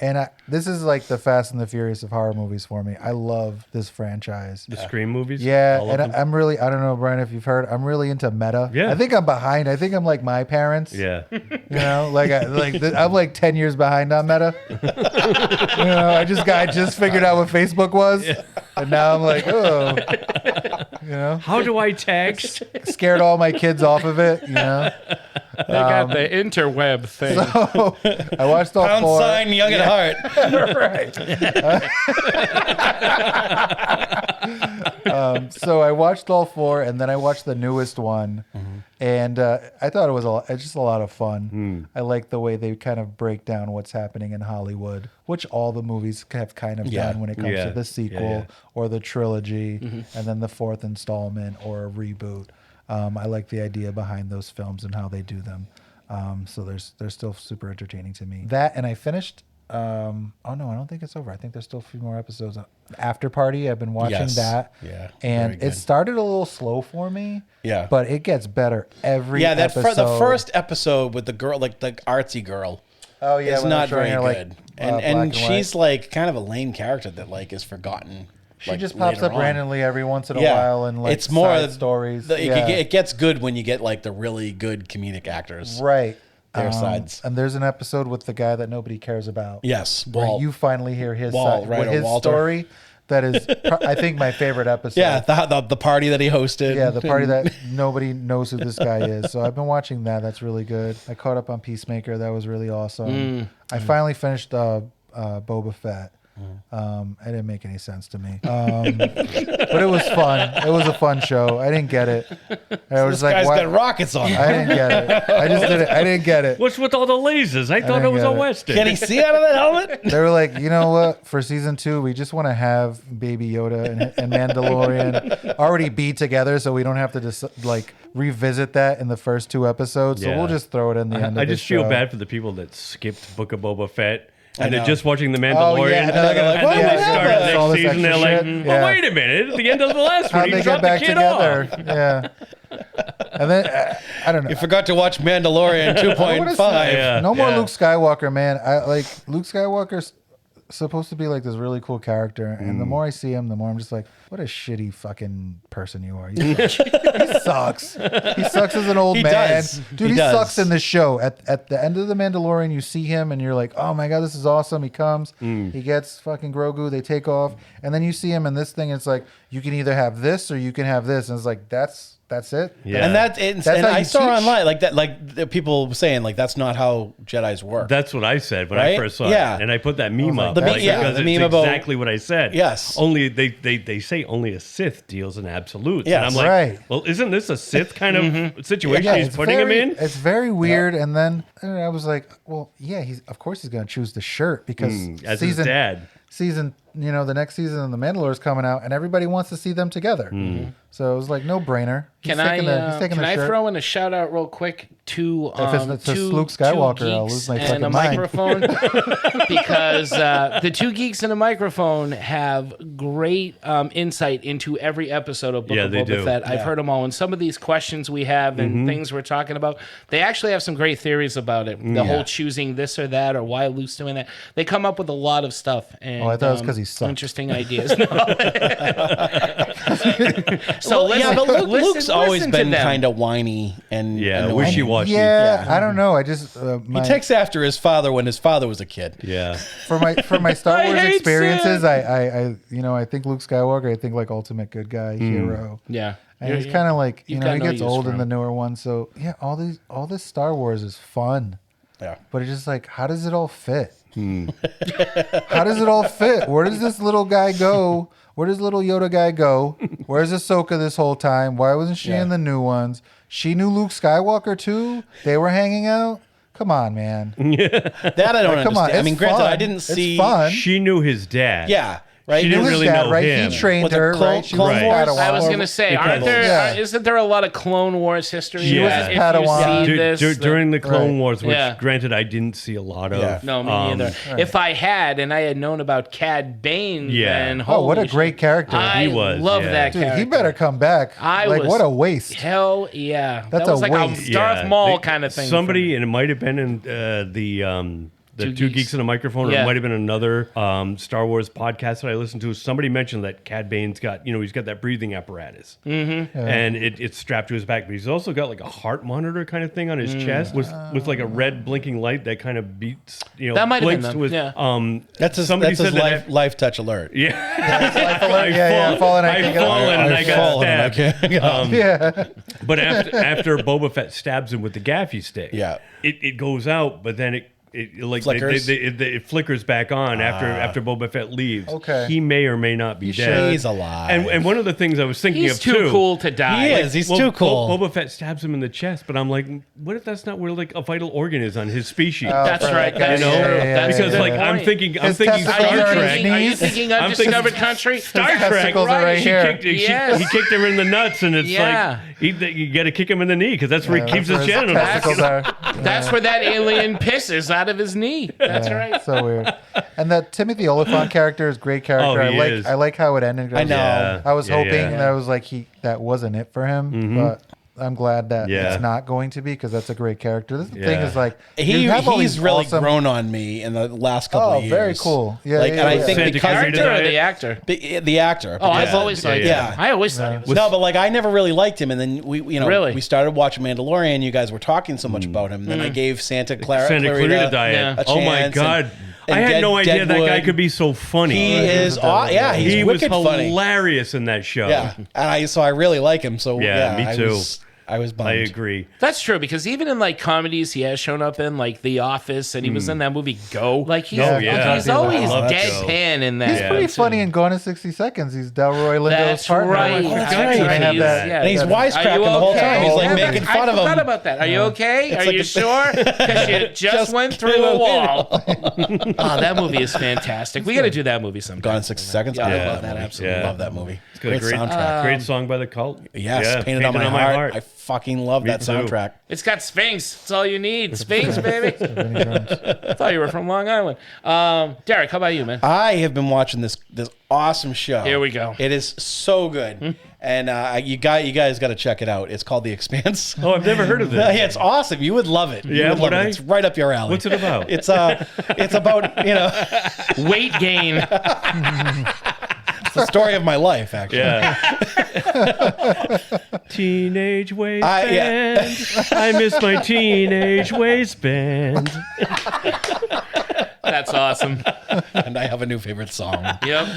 this is like the Fast and the Furious of horror movies for me. I love this franchise. The Scream movies? Yeah, All of and them? I'm really, I don't know, Brian, if you've heard, I'm really into meta. Yeah. I think I'm behind. I think I'm like my parents. Yeah. You know, I'm like 10 years behind on meta. You know, I just figured out what Facebook was. And now I'm like, oh, you know, How do I text? scared all my kids off of it, you know. They got the interweb thing. So I watched all Pound four. sign, young at heart. Right. So I watched all four, and then I watched the newest one, and I thought it was just a lot of fun. I like the way they kind of break down what's happening in Hollywood, which all the movies have kind of done when it comes to the sequel or the trilogy, and then the fourth installment or a reboot. I like the idea behind those films and how they do them. So they're still super entertaining to me. That, and I finished. Oh no, I don't think it's over. I think there's still a few more episodes. After Party, I've been watching Yes. that. Yeah, and very good. it started a little slow for me. Yeah. but it gets better every. Yeah, that episode. the first episode with the girl, like the artsy girl. Oh yeah, it's when they're not very showing her, good. black And white. she's like kind of a lame character that like is forgotten. She like, just pops later up on. randomly every once in a while, and like it's more side stories. It gets good when you get like the really good comedic actors. Right. Their sides. And there's an episode with the guy that nobody cares about. Yes, where Walt. you finally hear his Walt, side, right, or his Walter. story. That is, I think, my favorite episode. Yeah, the party that he hosted. Yeah, the party that nobody knows who this guy is. So I've been watching that. That's really good. I caught up on Peacemaker. That was really awesome. I finally finished Boba Fett. It didn't make any sense to me. But it was fun. It was a fun show. I didn't get it. I was This like, guy's why- got rockets on him. I didn't get it. I just didn't. I didn't get it. What's with all the lasers? I thought it didn't was get a it. Western. Can he see out of that helmet? They were like, you know what? For season 2, we just want to have Baby Yoda and Mandalorian already be together, so we don't have to just like revisit that in the first 2 episodes. So Yeah. we'll just throw it in the end. I of the just feel show. bad for the people that skipped Book of Boba Fett. And they're know. just watching The Oh, Mandalorian. yeah, and and they're like, then what they happened? start All next this season. They're extra like, shit? well, Yeah. wait a minute. At the end of the last one, How'd he they dropped get back the kid together? off. Yeah. And then I don't know. You forgot to watch Mandalorian I wanna 2.5. say, no more Luke Skywalker, man. I like Luke Skywalker's. supposed to be like this really cool character, and the more I see him, the more I'm just like, what a shitty fucking person you are. He sucks. He sucks as an old man. Does. Dude, he sucks in this show. At the end of The Mandalorian, you see him and you're like, oh my God, this is awesome. He comes, he gets fucking Grogu, they take off, and then you see him in this thing, it's like, you can either have this or you can have this. And it's like, that's it. Yeah. And and how I you saw teach. online the people were saying like that's not how Jedis work. That's what I said when I Right? first saw Yeah. it, and I put that meme up. The meme- like, yeah, because the it's meme about- exactly what I said. Yes. Only they say only a Sith deals in absolutes. Yes. And I'm like, Right. well, isn't this a Sith kind of situation Yeah, he's it's putting him in? It's very weird. And then I was like, well, yeah, of course he's going to choose the shirt because as his dad. The next season of The Mandalore is coming out, and everybody wants to see them together. So it was like no brainer. Can I throw in a shout out real quick to it's two Luke Skywalker, two I'll geeks lose my and a fucking mind. microphone because the two geeks and a microphone have great insight into every episode of Book of they Boba do. Fett. I've heard them all, and some of these questions we have and things we're talking about, they actually have some great theories about it. The whole choosing this or that or why Luke's doing that. They come up with a lot of stuff. And, I thought it was 'cause he sucked. Interesting ideas. So Luke's always listen to been them. kind of whiny and annoying. wishy-washy. Yeah, I don't know. I just He takes after his father when his father was a kid. Yeah. for my Star I Wars hate experiences, Sid. I think Luke Skywalker. I think like ultimate good guy, hero. Yeah. And he's kind of like You've he got no gets use old for in him. the newer ones. So yeah, all this Star Wars is fun. Yeah. But it's just like, how does it all fit? How does it all fit? Where does this little guy go? Where does little Yoda guy go? Where's Ahsoka this whole time? Why wasn't she in the new ones? She knew Luke Skywalker too. They were hanging out. Come on, man. That I don't Like, come on, understand. I it's mean, granted, fun. I didn't It's see. fun. She knew his dad. Yeah. Right. She didn't His really dad, know right? him. He trained Was it her, Clone- right? She Clone was Wars? Padawan. I was gonna say, Because- isn't there a lot of Clone Wars history? She was his If you Padawan. see this, During the Clone Right. Wars, which Yeah. granted I didn't see a lot of. Yeah. No, me neither. If I had, and I had known about Cad Bane, Yeah. then Oh, what a holy great shit. character. I He was, love yeah. that Dude, character. he better come back. What a waste. Hell yeah. That's that was a like waste. a Darth Maul kind of thing. Somebody, and it might have been in the Two Geeks and a Microphone, or Yeah. it might have been another Star Wars podcast that I listened to. Somebody mentioned that Cad Bane's got, he's got that breathing apparatus, and it's strapped to his back, but he's also got like a heart monitor kind of thing on his chest with like a red blinking light that kind of beats, That might have been blinks them, with. yeah. That's his, somebody that's his said that. life touch alert. Yeah, I've fallen, I've fallen, and I got stabbed. Yeah. But after Boba Fett stabs him with the gaffy stick, Yeah. it goes out, but then it like Flickers? it flickers back on after Boba Fett leaves. Okay. He may or may not be dead. He's alive. And one of the things I was thinking He's of too cool to die. He is. He's too cool. Boba Fett stabs him in the chest, but I'm like, what if that's not where like a vital organ is on his species? That's right. That's You know? true. Yeah, That's Because a good like I'm point. thinking His Star testicles are Trek. his Are you knees. thinking I'm thinking- Undiscovered Country? Star Trek. testicles are right She here. kicked, he kicked him in the nuts, and it's Yeah. like you got to kick him in the knee because that's where he keeps his That's where genitals. testicles are. That's where that alien pisses out of his knee. That's Yeah, right. So weird. And that Timothy Oliphant character is a great character. Oh, he is. I like how it ended. I know. Yeah. I was Yeah, hoping yeah. that was like that wasn't it for him, but I'm glad that Yeah. it's not going to be because that's a great character. This thing Yeah. is like you have all he's these really awesome- grown on me in the last couple Oh, of years. very cool. Yeah, like, yeah, and I yeah. think Santa because Clarita Character or Diet. the actor? the actor. Oh, I've because- always liked yeah. him. I always thought he was. No, but like I never really liked him, and then Really? we started watching Mandalorian. You guys were talking so much about him. Then I gave Santa Clarita Clarita Diet. Yeah. a Oh my chance, god. and I had no idea that guy Deadwood. could be so funny. He is. He's he was wicked funny. hilarious in that show. Yeah, and I really like him. So Yeah, me too. I was bummed. I agree. That's true because even in like comedies he has shown up in, like The Office, and he was in that movie Go. Like he's, Oh, yeah. he's always I love deadpan in that. He's pretty too. funny in Gone in 60 Seconds. He's Delroy Lindo's That's partner. right. Oh, that's That's right. right. I have He's- that. yeah. And he's Are wisecracking you the whole okay? time. He's like Yeah. making fun I of him. forgot about that. Are you okay? Are like you a- sure? Because you just went through a wall. Oh, that movie is fantastic. We got to do that movie sometime. Gone in 60 Seconds. Yeah, I I love that. movie. Absolutely Yeah. love that movie. It's got a great soundtrack. Great song by the Cult. Yes, Yeah, painted on my heart. I fucking love Me that too. soundtrack. It's got Sphinx. That's all you need. Sphinx, baby. I thought you were from Long Island. Derek, how about you, man? I have been watching this awesome show. Here we go. It is so good. And you guys got to check it out. It's called The Expanse. Oh, I've never heard of this. Yeah, it's awesome. You would love it. Yeah, would I? It's right up your alley. What's it about? It's about weight gain. It's the story of my life, actually. Yeah. Teenage waistband. I miss my teenage waistband. That's awesome. And I have a new favorite song. Yep.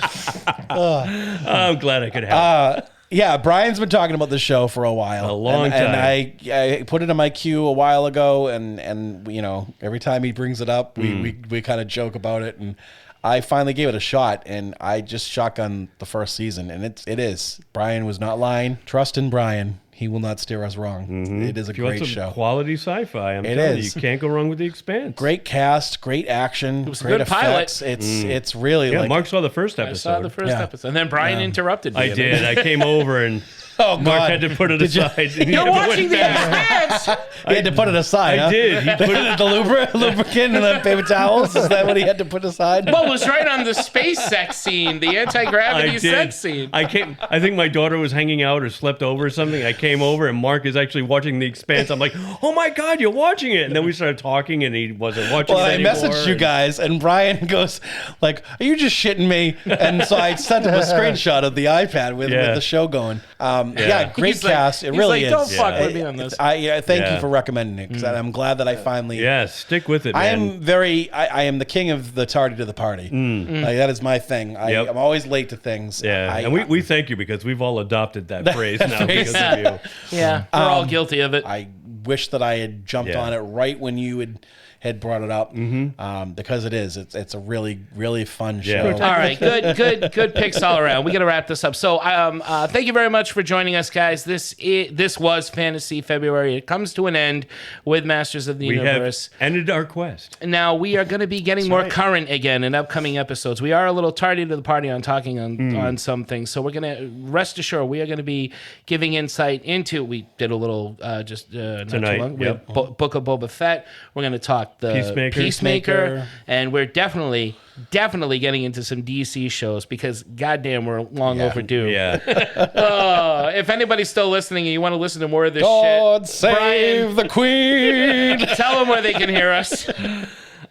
I'm glad I could help. Yeah, Brian's been talking about the show for a while. A long time. And I put it in my queue a while ago, and every time he brings it up, we kind of joke about it, and I finally gave it a shot, and I just shotgunned the first season, and it is. Brian was not lying. Trust in Brian. He will not steer us wrong. Mm-hmm. It is a great show. Quality sci-fi. I'm telling you, you can't go wrong with The Expanse. Great cast, great action, it was great a good effects. pilot. It's really like... Mark saw the first episode. I saw the first episode. And then Brian interrupted me. I did. I came over and... Mark had to put it aside. You're watching The Expanse! He had to put it aside, I did. He put it the lubricant and the paper towels. Is that what he had to put aside? Well, it was right on the space sex scene, the anti-gravity sex scene. I think my daughter was hanging out or slept over or something. I came over and Mark is actually watching The Expanse. I'm like, oh my God, you're watching it. And then we started talking and he wasn't watching it anymore. I messaged you guys and Brian goes like, are you just shitting me? And so I sent him a screenshot of the iPad with the show going. Great cast. It really is. Don't fuck with me on this. Thank you for recommending it because I'm glad that I finally. Yeah, stick with it, man. I am the king of the tardy to the party. Like, that is my thing. I'm always late to things. Yeah, and we thank you because we've all adopted that phrase now because of you. Yeah, we're all guilty of it. I wish that I had jumped on it right when you had brought it up because it's a really, really fun show. All right, good picks all around. We got to wrap this up. So thank you very much for joining us, guys. This was Fantasy February. It comes to an end with Masters of the Universe. We have ended our quest. Now we are going to be getting more current again in upcoming episodes. We are a little tardy to the party on talking on some things, so we're going to rest assured we are going to be giving insight into. We did a little just not tonight. Too long. We have Book of Boba Fett. We're going to talk the Peacemaker, and we're definitely getting into some DC shows because goddamn we're long overdue. Yeah. If anybody's still listening and you want to listen to more of this God shit, save the Queen. Tell them where they can hear us.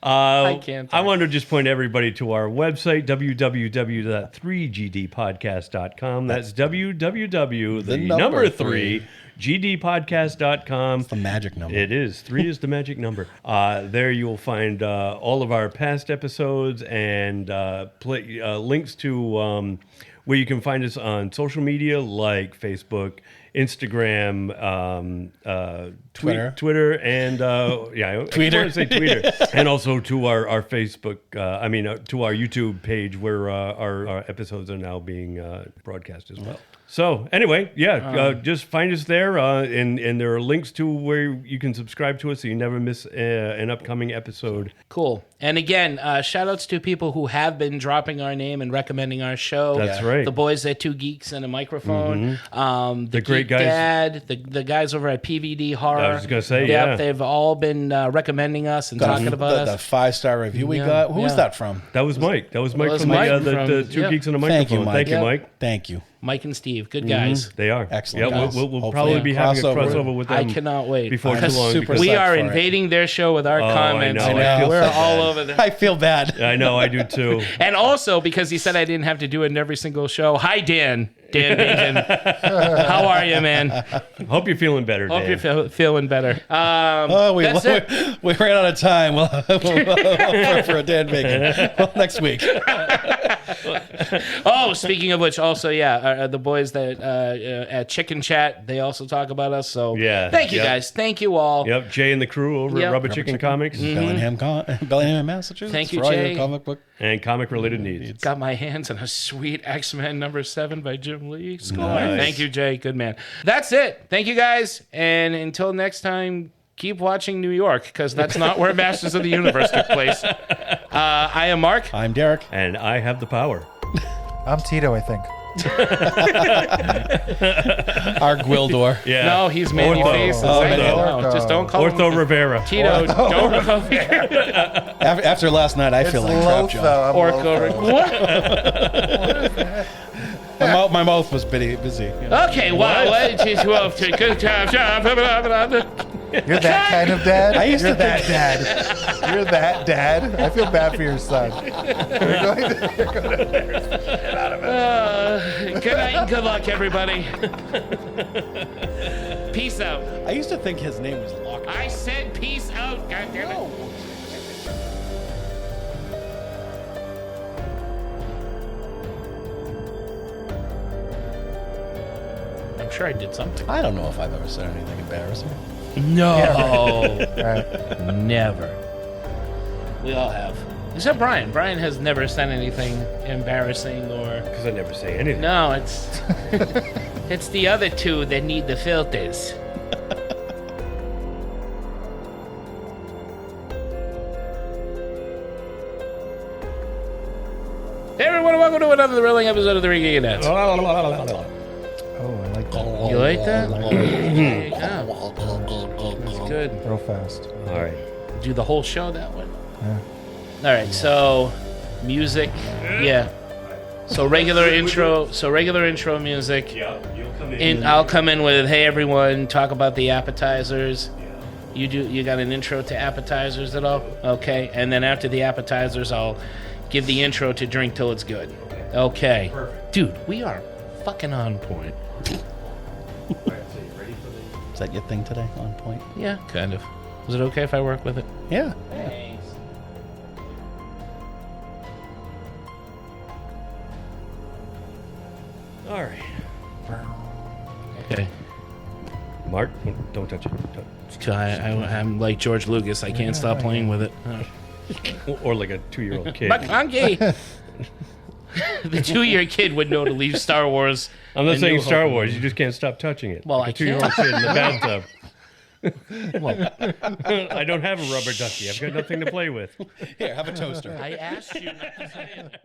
I can't. I want to just point everybody to our website, www.3gdpodcast.com. That's www, the number 3, gdpodcast.com. It's the magic number. It is. 3 is the magic number. There you will find all of our past episodes and links to where you can find us on social media like Facebook, Instagram, Twitter, and Twitter. I want to say Twitter, and also to our Facebook. To our YouTube page where our episodes are now being broadcast as well. So anyway, just find us there, and there are links to where you can subscribe to us so you never miss an upcoming episode. Cool. And again, shout outs to people who have been dropping our name and recommending our show. That's right. The boys at 2 Geeks and a Microphone. The great guys. Dad, the guys over at PVD Horror. I was going to say, they've all been recommending us and talking about us. The 5-star review we got. Who was that from? That was Mike. That was Mike from the 2 Geeks and a Microphone. Thank you, Mike. Thank you. Mike and Steve, good guys. They are excellent. Yeah, we'll probably be having a crossover with them. I cannot wait before too long. We are invading their show with our comments. I know. We're all over them. I feel bad. I know, I do too. And also because he said I didn't have to do it in every single show. Hi, Dan Bacon. How are you, man? Hope you're feeling better. Hope Dan. you're feeling better. That's it. We ran out of time for a Dan Bacon. Well, next week. Speaking of which, also, the boys that at Chicken Chat, they also talk about us. So thank you guys. Thank you all. Yep, Jay and the crew over at Rubber Chicken Comics. Bellingham, Massachusetts. Thank you, Jay. Comic book. And comic-related needs. Got my hands on a sweet X-Men #7 by Jim Lee. Score. Nice. Thank you, Jay. Good man. That's it. Thank you, guys. And until next time, keep watching New York, because that's not where Masters of the Universe took place. I am Mark. I'm Derek. And I have the power. I'm Tito, I think. Our Gwildor. Yeah. No, he's Manny Faces. Just don't call him Ortho Rivera. Tito, don't call me. After last night, I feel like crap, John. Ortho. What? My mouth was busy. Okay, good job. You're that kind of dad? I used You're to that think- dad. You're that dad? I feel bad for your son. You're going to embarrass the shit out of him. Good night and good luck, everybody. Peace out. I used to think his name was Locke. I said peace out, goddammit. I'm sure I did something. I don't know if I've ever said anything embarrassing. No. Right. Never. We all have. Except Brian. Brian has never said anything embarrassing or... Because I never say anything. No, it's... it's the other two that need the filters. Hey everyone, welcome to another thrilling episode of the Ring Geek Nets. Oh, I like that. You like that? There you go. That's good. Real fast. All right. Do the whole show that way. Yeah. All right, so music, yeah. So regular intro music. Yeah, you'll come And I'll come in with, hey everyone, talk about the appetizers. You got an intro to appetizers at all? Okay, and then after the appetizers, I'll give the intro to Drink Till It's Good. Okay. Perfect. Dude, we are fucking on point. Is that your thing today? On point? Yeah, kind of. Was it okay if I work with it? Yeah. Thanks. All right. Okay. Mark, don't touch it. I'm like George Lucas. I can't stop playing with it. Or like a 2-year-old kid. McConkey. The 2-year kid would know to leave Star Wars. I'm not and saying New Star Hope. Wars. You just can't stop touching it. Well, like I a 2-year-old can't. kid in the bathtub. Well, I don't have a rubber ducky. I've got nothing to play with. Here, have a toaster. I asked you not to say it.